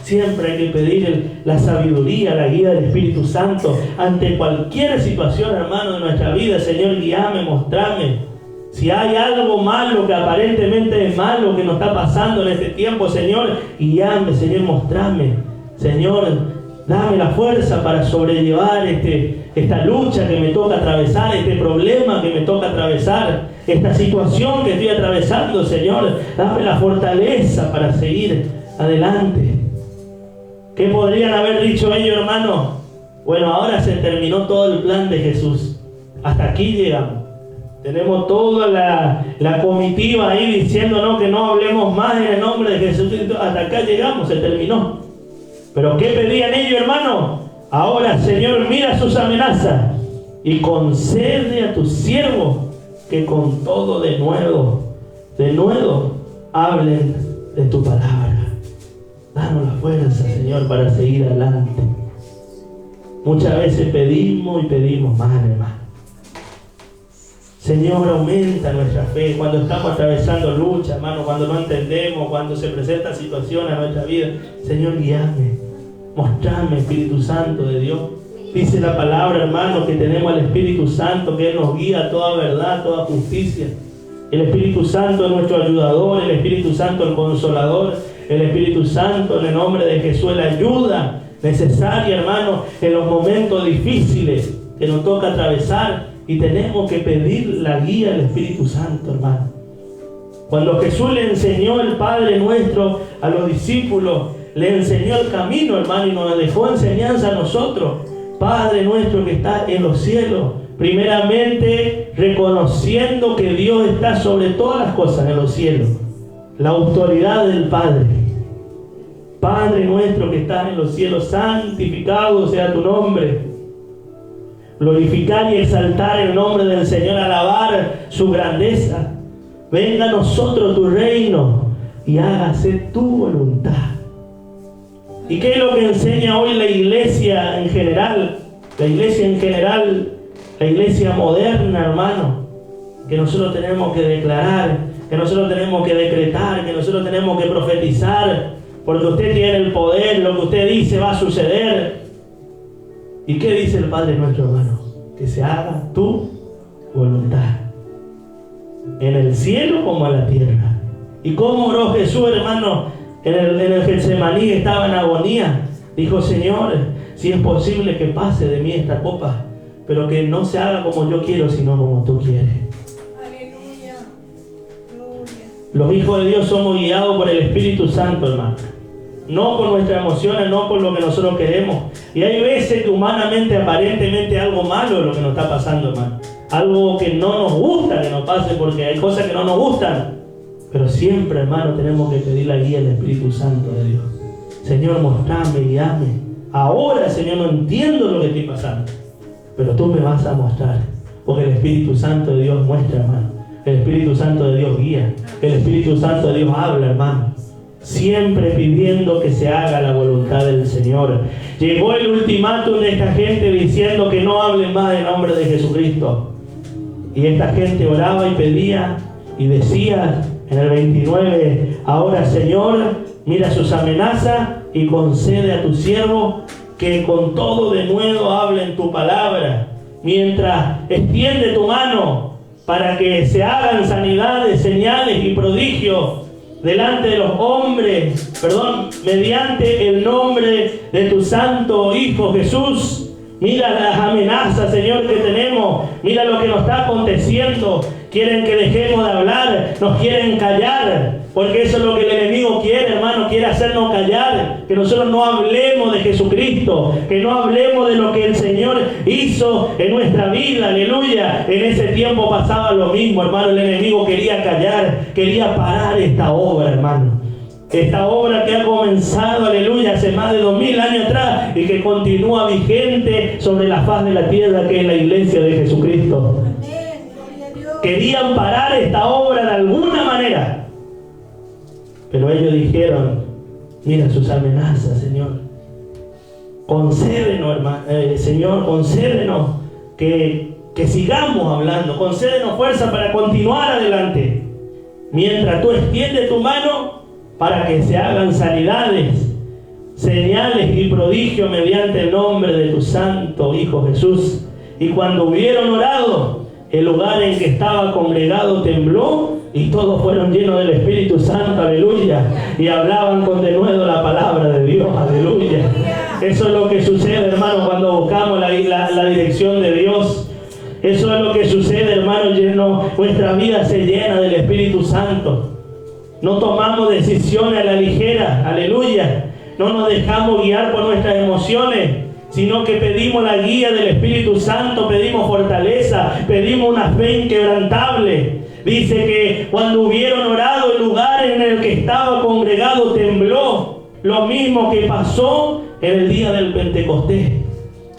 Siempre hay que pedir la sabiduría, la guía del Espíritu Santo ante cualquier situación, hermano, de nuestra vida. Señor, guíame, mostrame. Si hay algo malo que aparentemente es malo que nos está pasando en este tiempo, Señor, guíame, Señor, mostrame. Señor, dame la fuerza para sobrellevar esta lucha que me toca atravesar, este problema que me toca atravesar, esta situación que estoy atravesando, Señor. Dame la fortaleza para seguir adelante. ¿Qué podrían haber dicho ellos, hermano? Bueno, ahora se terminó todo el plan de Jesús. Hasta aquí llegamos. Tenemos toda la comitiva ahí diciéndonos que no hablemos más en el nombre de Jesucristo. Hasta acá llegamos, se terminó. Pero ¿qué pedían ellos, hermano? Ahora, Señor, mira sus amenazas y concede a tus siervos que con todo de nuevo hablen de tu palabra. Danos la fuerza, Señor, para seguir adelante. Muchas veces pedimos y pedimos más, hermano. Señor, aumenta nuestra fe cuando estamos atravesando lucha, hermano, cuando no entendemos, cuando se presenta situación a nuestra vida. Señor, guíame, mostrame, Espíritu Santo de Dios. Dice la palabra, hermano, que tenemos al Espíritu Santo, que Él nos guía a toda verdad, toda justicia. El Espíritu Santo es nuestro ayudador, el Espíritu Santo el consolador, el Espíritu Santo en el nombre de Jesús, la ayuda necesaria, hermano, en los momentos difíciles que nos toca atravesar. Y tenemos que pedir la guía del Espíritu Santo, hermano. Cuando Jesús le enseñó el Padre Nuestro a los discípulos, le enseñó el camino, hermano, y nos dejó enseñanza a nosotros. Padre Nuestro que está en los cielos, primeramente reconociendo que Dios está sobre todas las cosas en los cielos. La autoridad del Padre. Padre Nuestro que estás en los cielos, santificado sea tu nombre. Glorificar y exaltar el nombre del Señor, alabar su grandeza. Venga a nosotros tu reino y hágase tu voluntad. ¿Y qué es lo que enseña hoy la iglesia en general? La iglesia moderna, hermano. Que nosotros tenemos que declarar, que nosotros tenemos que decretar, que nosotros tenemos que profetizar, porque usted tiene el poder, lo que usted dice va a suceder. ¿Y qué dice el Padre Nuestro, hermano? Que se haga tu voluntad, en el cielo como en la tierra. ¿Y cómo oró Jesús, hermano? En el Getsemaní estaba en agonía. Dijo, Señor, si es posible que pase de mí esta copa, pero que no se haga como yo quiero, sino como tú quieres.
Aleluya. Gloria.
Los hijos de Dios somos guiados por el Espíritu Santo, hermano. No por nuestras emociones, no por lo que nosotros queremos. Y hay veces que humanamente, aparentemente, algo malo es lo que nos está pasando, hermano. Algo que no nos gusta que nos pase, porque hay cosas que no nos gustan. Pero siempre, hermano, tenemos que pedir la guía del Espíritu Santo de Dios. Señor, mostrame, guíame. Ahora, Señor, no entiendo lo que estoy pasando, pero tú me vas a mostrar. Porque el Espíritu Santo de Dios muestra, hermano. El Espíritu Santo de Dios guía. El Espíritu Santo de Dios habla, hermano. Siempre pidiendo que se haga la voluntad del Señor. Llegó el ultimátum de esta gente diciendo que no hablen más en nombre de Jesucristo. Y esta gente oraba y pedía y decía en el 29, ahora, Señor, mira sus amenazas y concede a tu siervo que con todo de nuevo hablen tu palabra, mientras extiende tu mano para que se hagan sanidades, señales y prodigios delante de los hombres, mediante el nombre de tu santo Hijo Jesús. Mira las amenazas, Señor, que tenemos. Mira lo que nos está aconteciendo. Quieren que dejemos de hablar, nos quieren callar, porque eso es lo que el enemigo quiere, hermano, quiere hacernos callar, que nosotros no hablemos de Jesucristo, que no hablemos de lo que el Señor hizo en nuestra vida, aleluya. En ese tiempo pasaba lo mismo, hermano, el enemigo quería callar, quería parar esta obra, hermano. Esta obra que ha comenzado, aleluya, hace más de 2000 años atrás y que continúa vigente sobre la faz de la tierra, que es la iglesia de Jesucristo. Querían parar esta obra de alguna manera, pero ellos dijeron, mira sus amenazas, Señor. Concédenos, hermano, Señor, concédenos que sigamos hablando, concédenos fuerza para continuar adelante, mientras tú extiendes tu mano para que se hagan sanidades, señales y prodigios mediante el nombre de tu santo Hijo Jesús. Y cuando hubieron orado, el lugar en que estaba congregado tembló y todos fueron llenos del Espíritu Santo, aleluya, y hablaban con denuedo la palabra de Dios, aleluya. Eso es lo que sucede, hermano, cuando buscamos la dirección de Dios. Eso es lo que sucede, hermano, nuestra vida se llena del Espíritu Santo. No tomamos decisiones a la ligera, aleluya. No nos dejamos guiar por nuestras emociones, sino que pedimos la guía del Espíritu Santo, pedimos fortaleza, pedimos una fe inquebrantable. Dice que cuando hubieron orado, el lugar en el que estaba congregado tembló, lo mismo que pasó en el día del Pentecostés.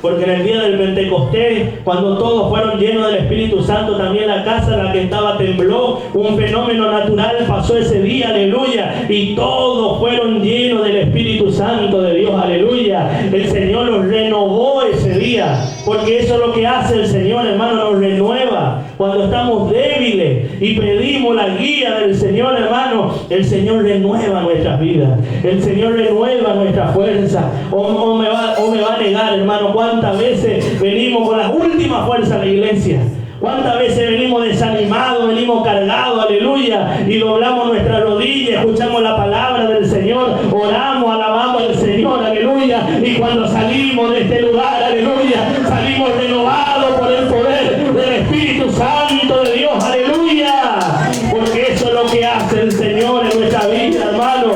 Porque en el día del Pentecostés, cuando todos fueron llenos del Espíritu Santo, también la casa en la que estaba tembló. Un fenómeno natural pasó ese día, aleluya. Y todos fueron llenos del Espíritu Santo de Dios, aleluya. El Señor los renovó ese día. Porque eso es lo que hace el Señor, hermano, nos renueva. Cuando estamos débiles y pedimos la guía del Señor, hermano, el Señor renueva nuestras vidas. El Señor renueva nuestra fuerza. O me va a negar, hermano, ¿cuántas veces venimos con las últimas fuerzas a la iglesia? ¿Cuántas veces venimos desanimados, venimos cargados, aleluya, y doblamos nuestras rodillas, escuchamos la palabra del Señor, oramos, alabamos al Señor, aleluya, y cuando salimos de este lugar, aleluya, salimos renovados por el poder del Espíritu Santo de Dios, aleluya, porque eso es lo que hace el Señor en nuestra vida, hermano,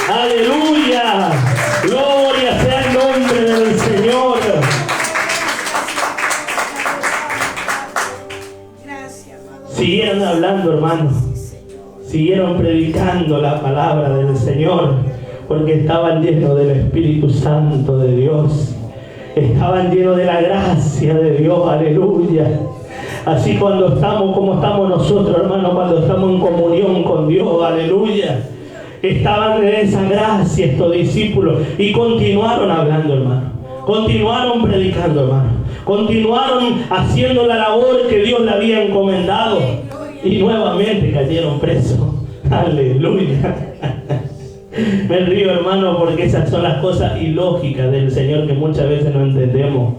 aleluya, gloria sea el nombre del Señor. Siguieron hablando, hermano. Siguieron predicando la palabra del Señor, porque estaban llenos del Espíritu Santo de Dios. Estaban llenos de la gracia de Dios, aleluya. Así cuando estamos como estamos nosotros, hermano, cuando estamos en comunión con Dios, aleluya. Estaban en esa gracia estos discípulos y continuaron hablando, hermano. Continuaron predicando, hermano. Continuaron haciendo la labor que Dios le había encomendado. Y nuevamente cayeron presos. Aleluya. Me río, hermano, porque esas son las cosas ilógicas del Señor que muchas veces no entendemos.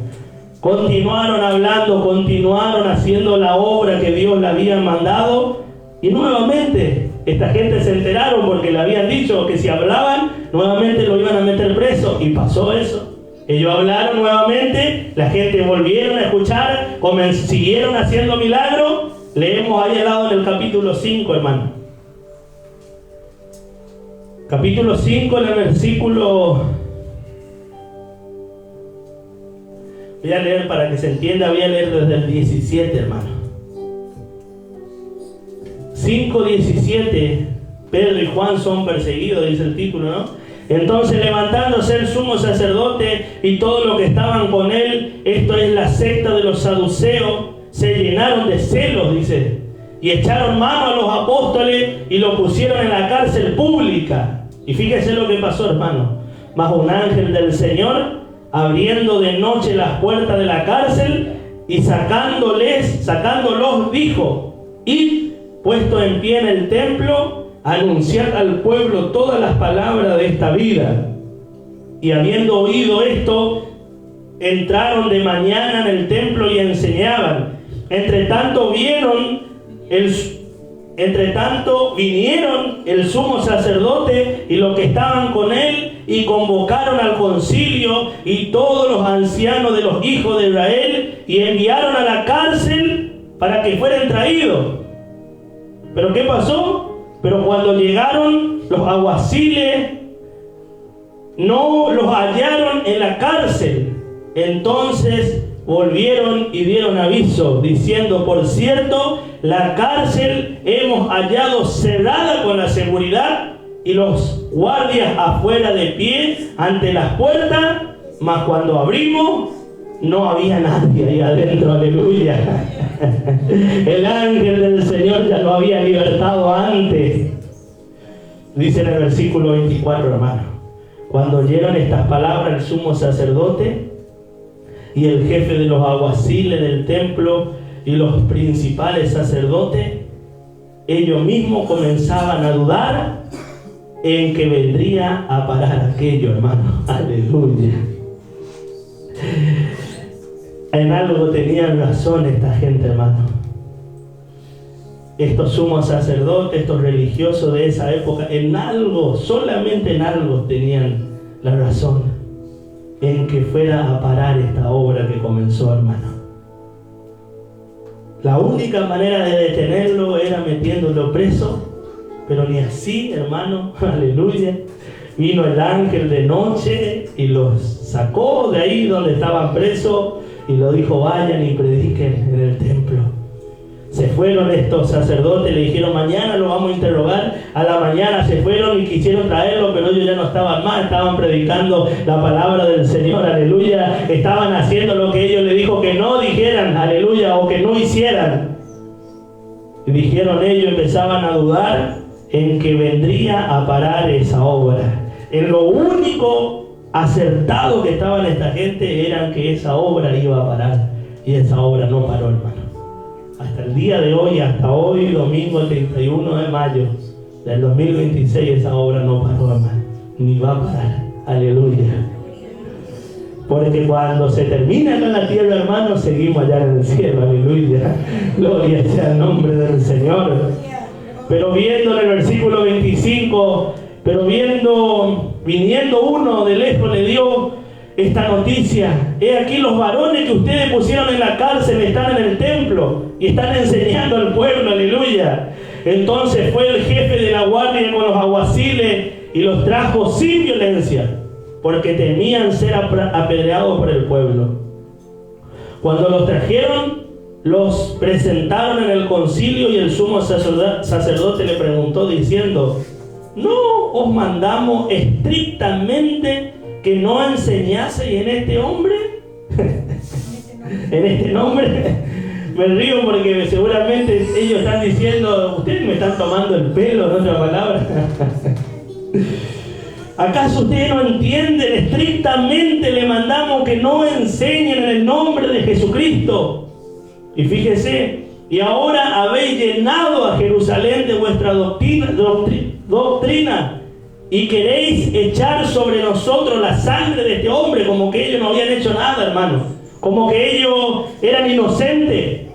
Continuaron hablando, continuaron haciendo la obra que Dios le había mandado. Y nuevamente esta gente se enteraron porque le habían dicho que si hablaban, nuevamente lo iban a meter preso. Y pasó eso. Ellos hablaron nuevamente, la gente volvieron a escuchar, siguieron haciendo milagros. Leemos ahí al lado en el capítulo 5, hermano. Capítulo 5, en el versículo... Voy a leer para que se entienda, voy a leer desde el 17, hermano. 5:17, Pedro y Juan son perseguidos, dice el título, ¿no? Entonces, levantándose el sumo sacerdote y todos los que estaban con él, esto es la secta de los saduceos, se llenaron de celos, dice, y echaron mano a los apóstoles y los pusieron en la cárcel pública. Y fíjese lo que pasó, hermano. Mas un ángel del Señor, abriendo de noche las puertas de la cárcel y sacándolos, dijo: id, puesto en pie en el templo, anunciar al pueblo todas las palabras de esta vida. Y habiendo oído esto, entraron de mañana en el templo y enseñaban. Entre tanto vinieron el sumo sacerdote y los que estaban con él, y convocaron al concilio y todos los ancianos de los hijos de Israel, y enviaron a la cárcel para que fueran traídos. ¿Pero qué pasó? Pero cuando llegaron los alguaciles, no los hallaron en la cárcel. Entonces volvieron y dieron aviso, diciendo: por cierto, la cárcel hemos hallado cerrada con la seguridad, y los guardias afuera de pie ante las puertas, mas cuando abrimos, no había nadie ahí adentro, aleluya. El ángel del Señor ya lo había libertado antes. Dice en el versículo 24, hermano: cuando oyeron estas palabras el sumo sacerdote y el jefe de los alguaciles del templo y los principales sacerdotes, ellos mismos comenzaban a dudar en que vendría a parar aquello, hermano. Aleluya. En algo tenían razón esta gente, hermano. Estos sumos sacerdotes, estos religiosos de esa época, en algo, solamente en algo tenían la razón, en que fuera a parar esta obra que comenzó, hermano. La única manera de detenerlo era metiéndolo preso, pero ni así, hermano, aleluya. vino el ángel de noche y los sacó de ahí donde estaban presos y lo dijo: vayan y prediquen en el templo. Se fueron estos sacerdotes, le dijeron: mañana lo vamos a interrogar. A la mañana se fueron y quisieron traerlo, pero ellos ya no estaban más, estaban predicando la palabra del Señor, aleluya. Estaban haciendo lo que ellos le dijo que no dijeran, aleluya, o que no hicieran. Y dijeron ellos, empezaban a dudar en que vendría a parar esa obra. En lo único acertado que estaban esta gente era que esa obra iba a parar. Y esa obra no paró, hermano. Hasta el día de hoy, hasta hoy, domingo 31 de mayo del 2026, esa obra no paró, hermano. Ni va a parar. Aleluya. Porque cuando se termina en la tierra, hermano, seguimos allá en el cielo. Aleluya. Gloria sea el nombre del Señor. Pero viendo en el versículo 25, viniendo uno de lejos le dio esta noticia: he aquí los varones que ustedes pusieron en la cárcel están en el templo y están enseñando al pueblo, aleluya. Entonces fue el jefe de la guardia con los alguaciles y los trajo sin violencia, porque temían ser apedreados por el pueblo. Cuando los trajeron, los presentaron en el concilio y el sumo sacerdote le preguntó diciendo: ¿no os mandamos estrictamente que no enseñase en este hombre? En este nombre. Me río porque seguramente ellos están diciendo: ustedes me están tomando el pelo, en otra palabra. ¿Acaso ustedes no entienden? Estrictamente le mandamos que no enseñen en el nombre de Jesucristo. Y fíjese, y ahora habéis llenado a Jerusalén de vuestra doctrina y queréis echar sobre nosotros la sangre de este hombre, como que ellos no habían hecho nada, hermano, como que ellos eran inocentes.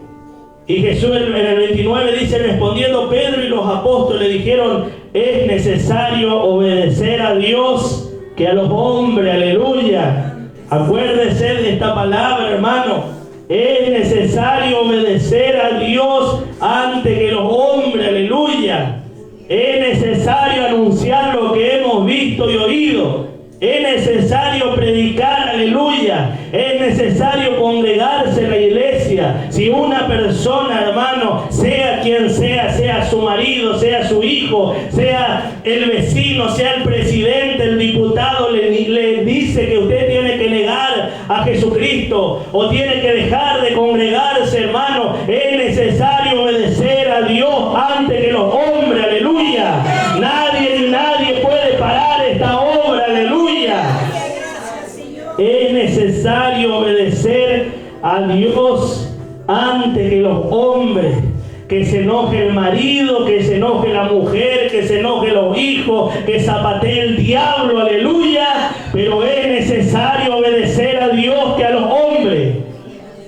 Y Jesús en el 29 dice: respondiendo Pedro y los apóstoles dijeron: es necesario obedecer a Dios que a los hombres, aleluya. Acuérdese de esta palabra, hermano. Es necesario obedecer a Dios antes que los hombres, aleluya. Es necesario anunciar lo que hemos visto y oído. Es necesario predicar, aleluya. Es necesario congregarse en la iglesia. Si una persona, hermano, sea quien sea su marido, sea su hijo, sea el vecino, sea el presidente, el diputado, le dice que usted tiene que negar a Jesucristo o tiene que dejar de congregarse, hermano, es necesario obedecer a Dios antes que los hombres, aleluya. Nadie puede parar esta obra, aleluya. Es necesario obedecer a Dios antes que los hombres. Que se enoje el marido, que se enoje la mujer, que se enoje los hijos, que zapatee el diablo, aleluya. Pero es necesario obedecer a Dios que a los hombres.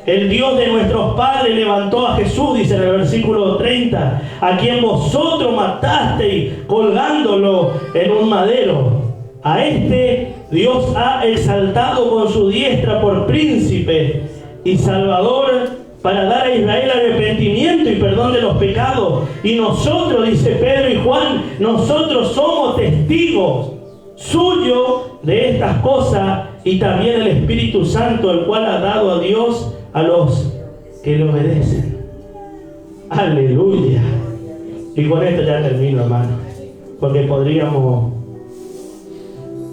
El Dios de nuestros padres levantó a Jesús, dice en el versículo 30, a quien vosotros matasteis colgándolo en un madero. A este Dios ha exaltado con su diestra por príncipe y salvador, para dar a Israel arrepentimiento y perdón de los pecados. Y nosotros, dice Pedro y Juan, nosotros somos testigos suyos de estas cosas, y también el Espíritu Santo, el cual ha dado a Dios a los que le obedecen. Aleluya. Y con esto ya termino, hermano, porque podríamos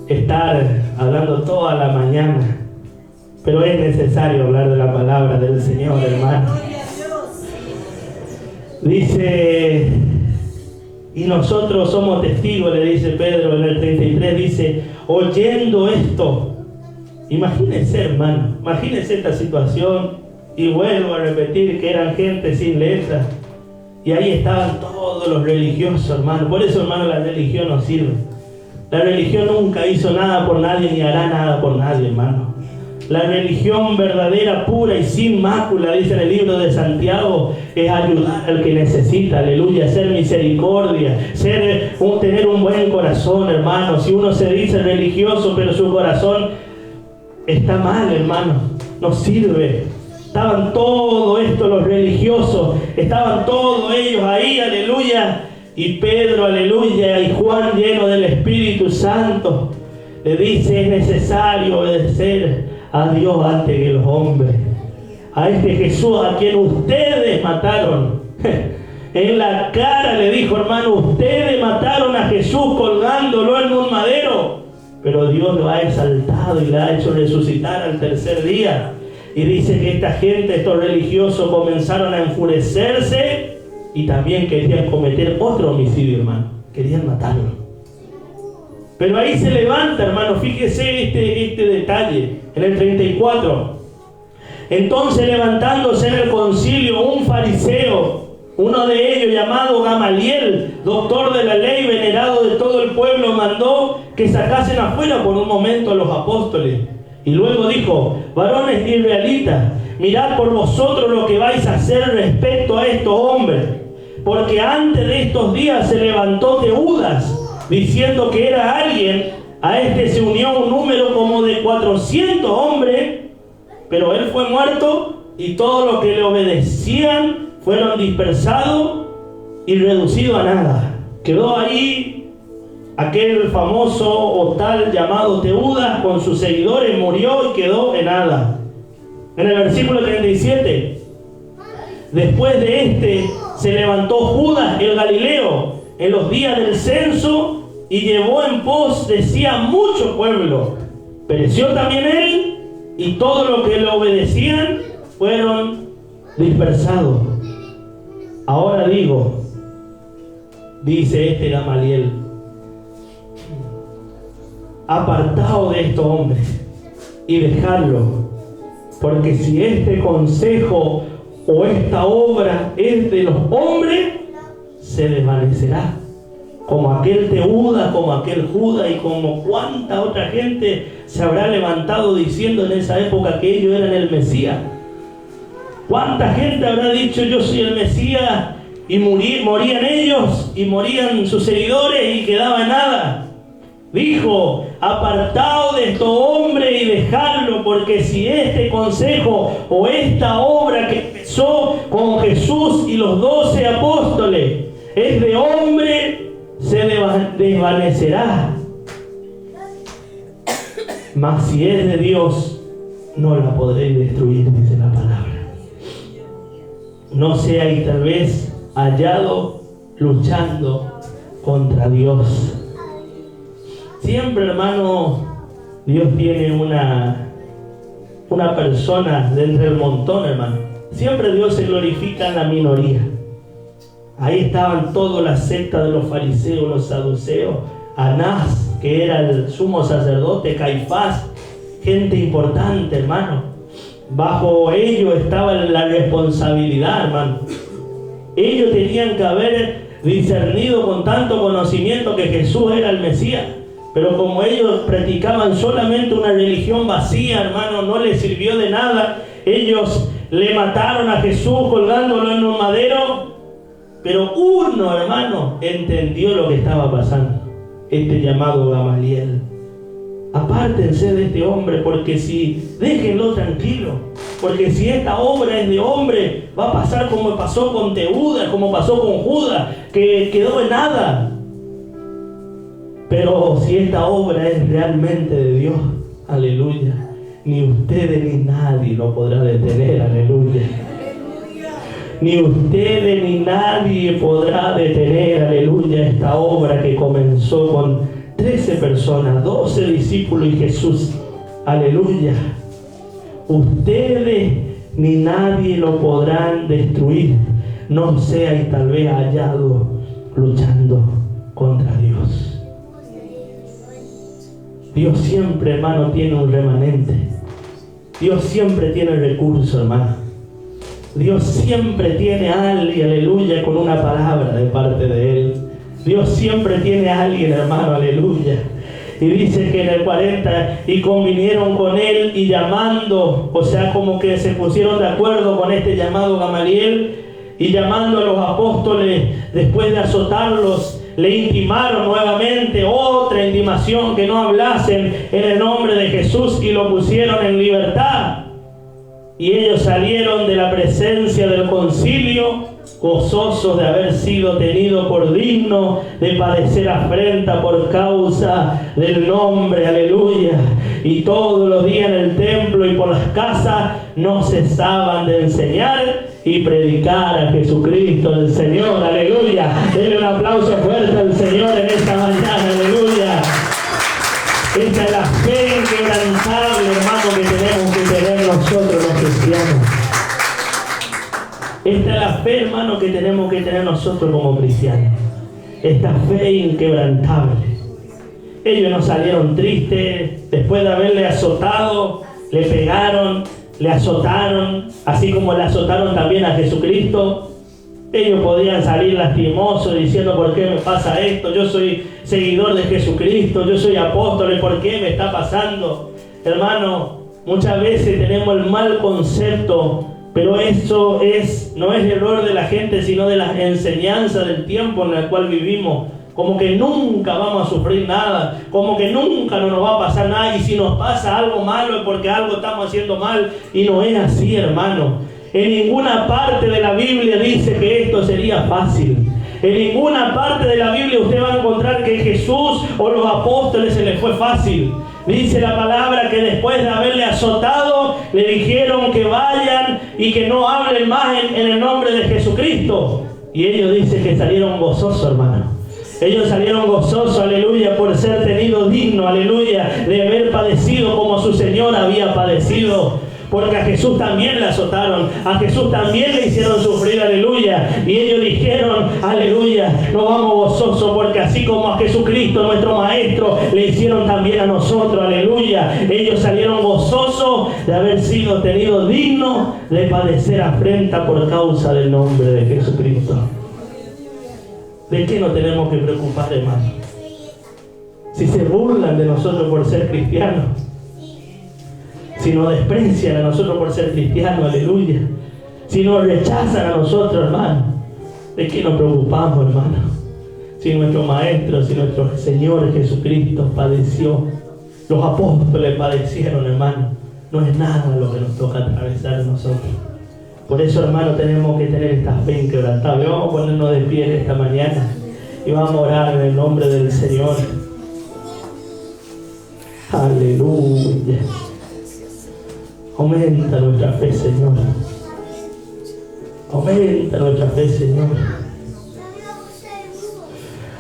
estar hablando toda la mañana. Pero es necesario hablar de la palabra del Señor, hermano. Dice, y nosotros somos testigos, le dice Pedro en el 33, dice, oyendo esto. Imagínense, hermano, imagínense esta situación, y vuelvo a repetir que eran gente sin letra. Y ahí estaban todos los religiosos, hermano. Por eso, hermano, la religión no sirve. La religión nunca hizo nada por nadie, ni hará nada por nadie, hermano. La religión verdadera, pura y sin mácula, dice en el libro de Santiago, es ayudar al que necesita, aleluya, ser misericordia, tener un buen corazón, hermano. Si uno se dice religioso, pero su corazón está mal, hermano, no sirve. Estaban todos estos los religiosos, estaban todos ellos ahí, aleluya, Y Pedro, aleluya, y Juan, lleno del Espíritu Santo, le dice: es necesario obedecer a Dios antes que los hombres. A este Jesús a quien ustedes mataron. En la cara le dijo: hermano, ustedes mataron a Jesús colgándolo en un madero, pero Dios lo ha exaltado y le ha hecho resucitar al tercer día. Y dice que esta gente, estos religiosos, comenzaron a enfurecerse y también querían cometer otro homicidio, hermano. Querían matarlo. Pero ahí se levanta, hermano, fíjese este detalle, en el 34. Entonces, levantándose en el concilio un fariseo, uno de ellos llamado Gamaliel, doctor de la ley, venerado de todo el pueblo, mandó que sacasen afuera por un momento a los apóstoles. Y luego dijo: varones israelitas, mirad por vosotros lo que vais a hacer respecto a estos hombres. Porque antes de estos días se levantó Teudas, diciendo que era alguien. A este se unió un número como de 400 hombres, pero él fue muerto y todos los que le obedecían fueron dispersados y reducidos a nada. Quedó ahí aquel famoso o tal llamado Teudas con sus seguidores, murió y quedó en nada. En el versículo 37, después de este se levantó Judas el Galileo en los días del censo y llevó en pos de sí a mucho pueblo. Pereció también él y todos los que le obedecían fueron dispersados. Ahora digo, dice este Gamaliel, apartaos de estos hombres y dejadlo, porque si este consejo o esta obra es de los hombres, se desvanecerá, como aquel Teudas, como aquel Judas y como cuánta otra gente se habrá levantado diciendo en esa época que ellos eran el Mesías. ¿Cuánta gente habrá dicho: yo soy el Mesías? Y morían ellos y morían sus seguidores y quedaba nada. Dijo: apartaos de estos hombres y dejadlo, porque si este consejo o esta obra que empezó con Jesús y los 12 apóstoles es de hombre, se desvanecerá. Mas si es de Dios, no la podréis destruir, dice la palabra. No seáis tal vez hallado luchando contra Dios. Siempre, hermano, Dios tiene una persona dentro del montón, hermano. Siempre Dios se glorifica en la minoría. Ahí estaban todas las sectas de los fariseos, los saduceos, Anás, que era el sumo sacerdote, Caifás, gente importante, hermano. Bajo ellos estaba la responsabilidad, hermano. Ellos tenían que haber discernido con tanto conocimiento que Jesús era el Mesías. Pero como ellos practicaban solamente una religión vacía, hermano, no les sirvió de nada. Ellos le mataron a Jesús colgándolo en un madero. Pero uno, hermano, entendió lo que estaba pasando. Este llamado Gamaliel. Apártense de este hombre, porque si déjenlo tranquilo, porque si esta obra es de hombre, va a pasar como pasó con Teudas, como pasó con Judas, que quedó en nada. Pero si esta obra es realmente de Dios, aleluya, ni ustedes ni nadie lo podrá detener, aleluya. Ni ustedes ni nadie podrá detener, aleluya, esta obra que comenzó con 13 personas, 12 discípulos y Jesús, aleluya. Ustedes ni nadie lo podrán destruir, no seáis tal vez hallados luchando contra Dios. Dios siempre, hermano, tiene un remanente. Dios siempre tiene recurso, hermano. Dios siempre tiene a alguien, aleluya, con una palabra de parte de Él. Dios siempre tiene a alguien, hermano, aleluya. Y dice que en el 40, y convinieron con Él y llamando, o sea, como que se pusieron de acuerdo con este llamado Gamaliel, y llamando a los apóstoles, después de azotarlos, le intimaron nuevamente otra intimación, que no hablasen en el nombre de Jesús, y lo pusieron en libertad. Y ellos salieron de la presencia del concilio gozosos de haber sido tenido por digno de padecer afrenta por causa del nombre, aleluya. Y todos los días en el templo y por las casas no cesaban de enseñar y predicar a Jesucristo el Señor, aleluya. Denle un aplauso fuerte al Señor en esta mañana, aleluya. Esta es la fe inquebrantable, hermano, que tenemos que tener nosotros los cristianos. Esta es la fe, hermano, que tenemos que tener nosotros como cristianos. Esta fe inquebrantable. Ellos no salieron tristes después de haberle azotado, le pegaron, le azotaron, así como le azotaron también a Jesucristo. Ellos podían salir lastimosos diciendo: ¿por qué me pasa esto? Yo soy seguidor de Jesucristo, yo soy apóstol, ¿por qué me está pasando? Hermano, muchas veces tenemos el mal concepto, pero eso no es error de la gente, sino de las enseñanzas del tiempo en el cual vivimos. Como que nunca vamos a sufrir nada, como que nunca nos va a pasar nada, y si nos pasa algo malo es porque algo estamos haciendo mal, y no es así, hermano. En ninguna parte de la Biblia dice que esto sería fácil. En ninguna parte de la Biblia usted va a encontrar que Jesús o los apóstoles se les fue fácil. Dice la palabra que después de haberle azotado, le dijeron que vayan y que no hablen más en el nombre de Jesucristo. Y ellos dicen que salieron gozosos, hermano. Ellos salieron gozosos, aleluya, por ser tenidos dignos, aleluya, de haber padecido como su Señor había padecido. Porque a Jesús también le azotaron, a Jesús también le hicieron sufrir, aleluya. Y ellos dijeron, aleluya, nos vamos gozosos porque así como a Jesucristo, nuestro Maestro, le hicieron también a nosotros, aleluya. Ellos salieron gozosos de haber sido tenidos dignos de padecer afrenta por causa del nombre de Jesucristo. ¿De qué nos tenemos que preocupar, hermano? Si se burlan de nosotros por ser cristianos, si nos desprecian a nosotros por ser cristianos, aleluya, si nos rechazan a nosotros, hermano, ¿de qué nos preocupamos, hermano? Si nuestro Maestro, si nuestro Señor Jesucristo padeció, los apóstoles padecieron, hermano, no es nada lo que nos toca atravesar a nosotros. Por eso, hermano, tenemos que tener esta fe inquebrantable. Vamos a ponernos de pie en esta mañana y vamos a orar en el nombre del Señor. Aleluya. Aumenta nuestra fe, Señor. Aumenta nuestra fe, Señor.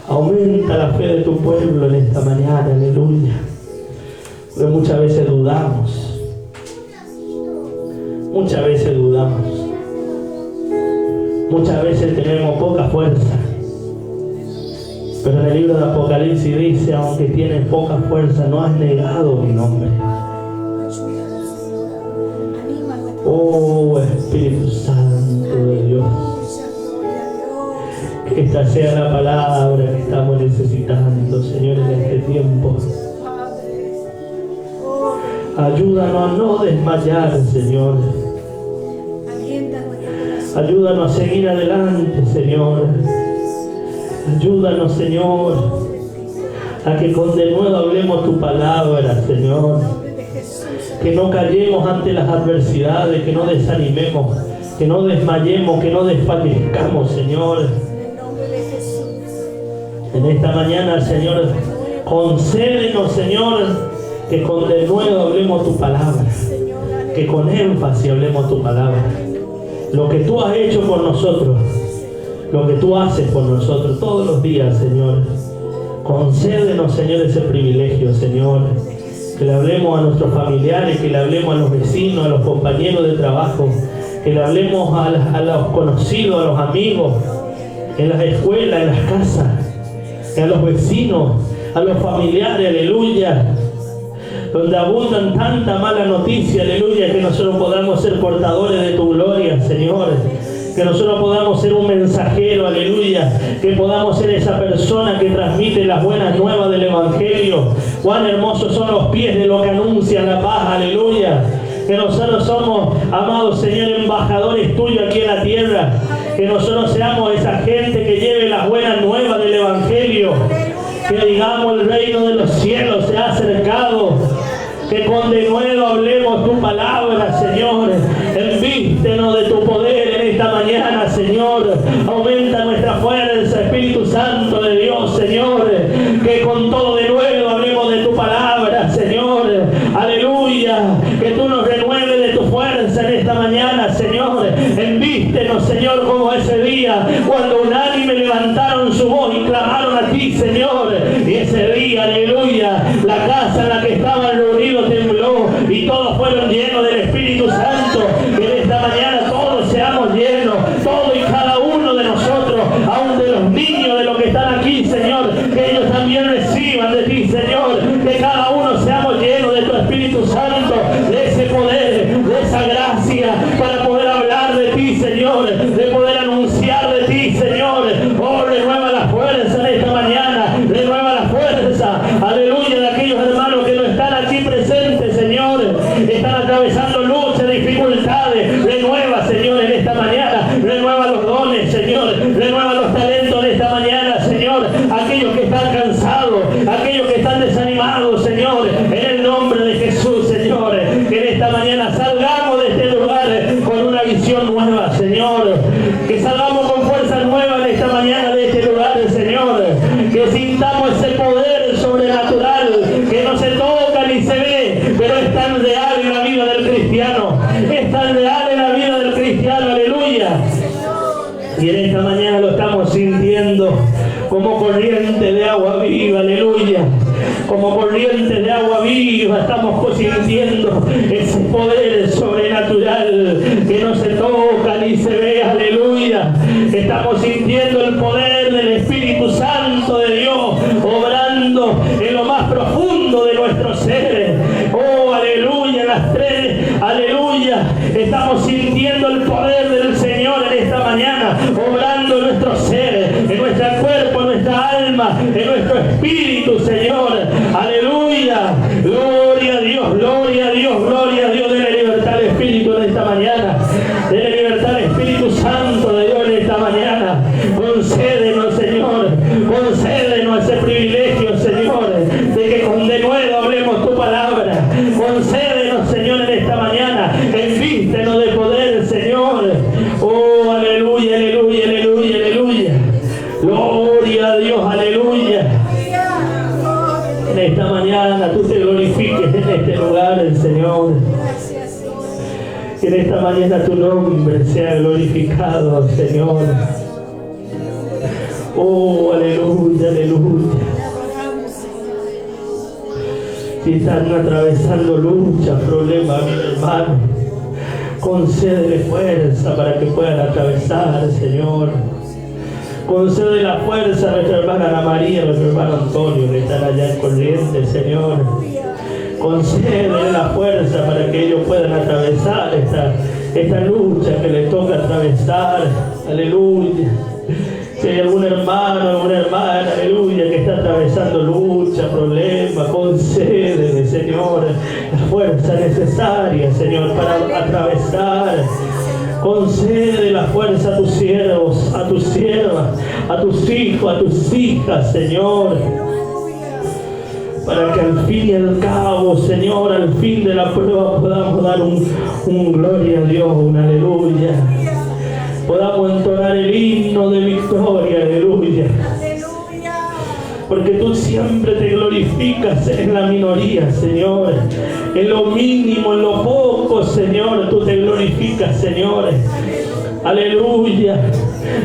Aumenta la fe de tu pueblo en esta mañana, aleluya. Porque muchas veces dudamos. Muchas veces dudamos. Muchas veces tenemos poca fuerza. Pero en el libro de Apocalipsis dice: aunque tienes poca fuerza, no has negado mi nombre. Oh Espíritu Santo de Dios, que esta sea la palabra que estamos necesitando, Señor, en este tiempo. Ayúdanos a no desmayar, Señor. Ayúdanos a seguir adelante, Señor. Ayúdanos, Señor, a que con denuedo hablemos tu palabra, Señor. Que no callemos ante las adversidades, que no desanimemos, que no desmayemos, que no desfallezcamos, Señor. En esta mañana, Señor, concédenos, Señor, que con denuedo hablemos tu palabra, que con énfasis hablemos tu palabra. Lo que tú has hecho por nosotros, lo que tú haces por nosotros todos los días, Señor. Concédenos, Señor, ese privilegio, Señor. Que le hablemos a nuestros familiares, que le hablemos a los vecinos, a los compañeros de trabajo, que le hablemos a los conocidos, a los amigos, en las escuelas, en las casas, a los vecinos, a los familiares, aleluya. Donde abundan tanta mala noticia, aleluya, que nosotros podamos ser portadores de tu gloria, Señor. Que nosotros podamos ser un mensajero, aleluya. Que podamos ser esa persona que transmite las buenas nuevas del Evangelio. Cuán hermosos son los pies de los que anuncian la paz, aleluya. Que nosotros somos, amados Señor, embajadores tuyos aquí en la tierra. Que nosotros seamos esa gente que lleve las buenas nuevas del Evangelio. Que digamos: el reino de los cielos se ha acercado. Que con denuedo hablemos tu palabra, Señor. Envístenos de tu poder en esta mañana, Señor. que con todo de nuevo hablemos de tu palabra, Señor. Aleluya. Que tú nos renueves de tu fuerza en esta mañana, Señor. Envístenos, Señor, como ese día cuando unánime levantaron su voz y clamaron a ti, Señor. Y ese día, aleluya, la casa en la que estaban reunidos tembló y todos fueron llenos del Espíritu Santo. Que en esta mañana todos seamos llenos, todos y cada uno de nosotros, aún de los niños, de los que están aquí, Señor, que ellos también reciban de ti, Señor. Que cada uno seamos llenos de tu Espíritu Santo, de ese poder, de esa gracia, para poder hablar de ti, Señor, de poder anunciar de ti, Señor. Oh, renueva la fuerza en esta mañana, renueva la fuerza, aleluya, de aquellos hermanos que no están aquí presentes, Señor, están atravesando luchas, dificultades. Renueva, Señor, en esta mañana, renueva los dones, Señor, renueva los talentos de esta mañana, Señor. Aquellos que están cansados, aquellos que están desanimados, Señor, en el nombre de Jesús, Señor, que en esta mañana salgamos de este lugar con una visión nueva, Señor, que salgamos con fuerza nueva en esta mañana de este lugar, Señor, que sintamos ese poder sobrenatural que no se toca ni se ve, pero es tan real en la vida del cristiano, es tan real en la vida del cristiano, aleluya. Y en esta mañana lo estamos sintiendo como corriente de agua viva, aleluya. Como corriente de agua viva estamos sintiendo ese poder sobrenatural que no se toca ni se ve, aleluya. Estamos sintiendo el poder del Espíritu Santo de Dios obrando en lo más profundo de nuestro ser. Oh, aleluya, las tres, aleluya. Estamos sintiendo el poder del Señor en esta mañana, obrando en nuestro ser, en nuestro cuerpo, en nuestra alma, en nuestro espíritu, Señor. Aleluya. Gloria a Dios, gloria a Dios, gloria a Dios. Dele libertad al Espíritu en esta mañana. Dele libertad al Espíritu Santo de Dios en esta mañana. Concédenos, Señor, concédenos ese privilegio, Señor, de que con denuedo hablemos tu palabra. Concédenos, Señor, en esta mañana. Envístenos de poder, Señor. Oh, aleluya, aleluya, aleluya, aleluya. Gloria a Dios, aleluya. En esta mañana tú te glorifiques en este lugar, Señor. Que en esta mañana tu nombre sea glorificado, Señor. Oh, aleluya, aleluya. Si están atravesando luchas, problemas, mi hermano, concédele fuerza para que puedan atravesar, Señor. Concede la fuerza a nuestra hermana Ana María, a nuestro hermano Antonio, que están allá en Corrientes, Señor. Concede la fuerza para que ellos puedan atravesar esta lucha que les toca atravesar. Aleluya. Si hay algún hermano, alguna hermana, aleluya, que está atravesando lucha, problemas, concédele, Señor, la fuerza necesaria, Señor, para atravesar. Concede la fuerza a tus siervos, a tus siervas, a tus hijos, a tus hijas, Señor. Para que al fin y al cabo, Señor, al fin de la prueba podamos dar un gloria a Dios, un aleluya. Podamos entonar el himno de victoria, aleluya. Porque tú siempre te glorificas en la minoría, Señor. En lo mínimo, en lo poco, Señor, tú te glorificas, Señor. Aleluya.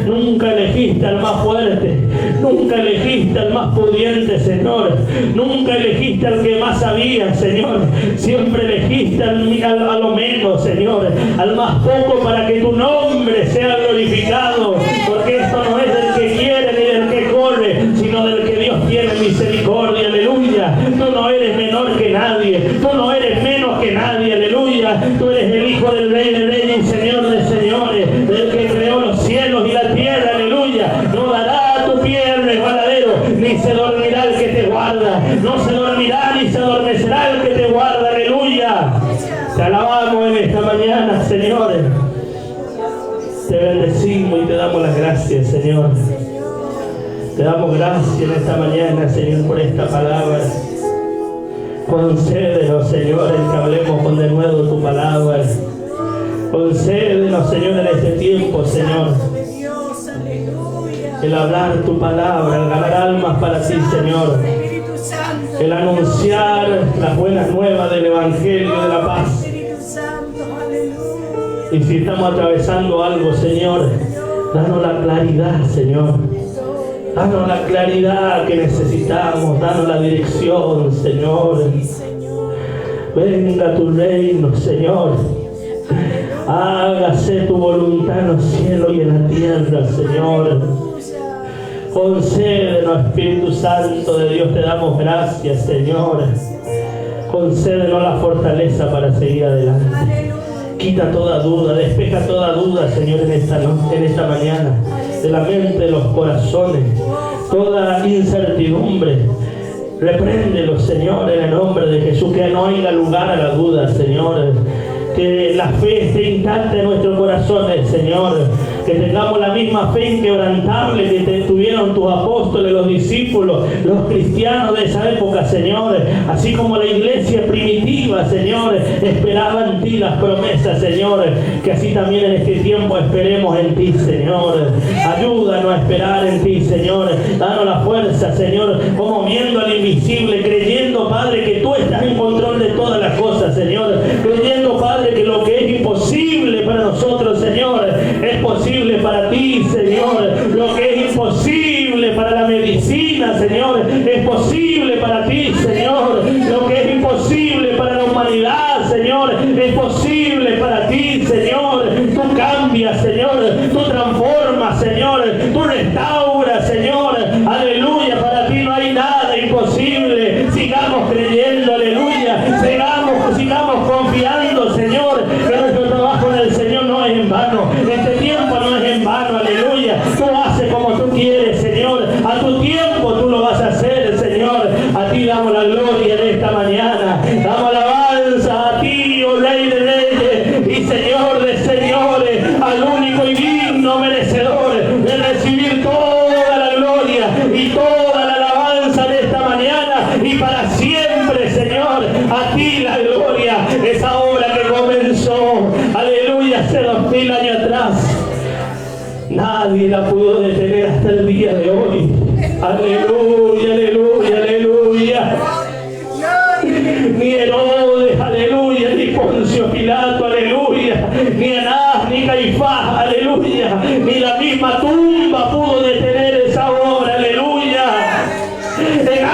Nunca elegiste al más fuerte, nunca elegiste al más pudiente, Señor. Nunca elegiste al que más sabía, Señor. Siempre elegiste a lo menos, Señor, al más poco, para que tu nombre sea glorificado. Porque esto no es del que quiere ni del que corre, sino del que Dios tiene misericordia, aleluya. Tú no eres menor que nadie, tú no eres menos que nadie, aleluya. Tú eres el Hijo del Rey de Reyes y Señor de Señores, del que creó los cielos y la tierra, aleluya. No dará tu pie resbaladero, ni se dormirá el que te guarda, no se dormirá ni se adormecerá el que te guarda, aleluya. Te alabamos en esta mañana, Señor. Te bendecimos y te damos las gracias, Señor. Te damos gracias en esta mañana, Señor, por esta palabra. Concédenos, Señor, el que hablemos con denuedo tu palabra. Concédenos, Señor, en este tiempo, Señor. el hablar tu palabra, el ganar almas para ti, Señor,
Espíritu Santo.
el anunciar las buenas nuevas del Evangelio de la paz.
Espíritu Santo, aleluya.
Y si estamos atravesando algo, Señor, danos la claridad, Señor. Danos la claridad que necesitamos, danos la dirección, Señor. Venga tu reino, Señor. Hágase tu voluntad en los cielos y en la tierra, Señor. Concédenos, Espíritu Santo de Dios, te damos gracias, Señor. Concédenos la fortaleza para seguir adelante. Quita toda duda, despeja toda duda, Señor, en esta mañana, de la mente, de los corazones, toda incertidumbre. Repréndelo, Señor, en el nombre de Jesús, que no haya lugar a la duda, Señor. Que la fe esté intacta en nuestros corazones, Señor. Que tengamos la misma fe inquebrantable que tuvieron tus apóstoles, los discípulos, los cristianos de esa época, Señor. Así como la iglesia primitiva, Señor, esperaba en ti las promesas, Señor. Que así también en este tiempo esperemos en ti, Señor. Ayúdanos a esperar en ti, Señor. Danos la fuerza, Señor, como viendo al invisible, creyendo, Padre, que tú estás en control de todas las cosas, Señor. Creyendo, Padre, que lo que es imposible para nosotros, Señor, es posible para ti, Señor. Lo que es imposible para la medicina, Señor, es posible para ti, Señor. Lo que es imposible para la humanidad, Señor, es posible para ti, Señor. Tú cambias, Señor. Tú transformas, Señor. Tú restauras, Señor. Aleluya. Para ti no hay nada imposible. Sigamos creyendo, aleluya. Sigamos confiando, Señor, que nuestro trabajo en el Señor no es en vano. Este tiempo no es en vano, aleluya. Tú haces como tú quieres, Señor. A tu tiempo tú lo vas a hacer, Señor. A ti damos la gloria en esta mañana. Damos alabanza a ti, oh Rey de Reyes y Señor de Señores, al único y digno merecedor de recibir toda la gloria y toda la alabanza de esta mañana y para siempre, Señor. A ti la gloria, esa obra que comenzó, aleluya, hace 2000 años atrás. Nadie la pudo detener hasta el día de hoy. Aleluya, aleluya, aleluya. Ni Herodes, aleluya, ni Poncio Pilato, aleluya, ni Anás, ni Caifás, aleluya, ni la misma tumba pudo detener esa obra, aleluya. En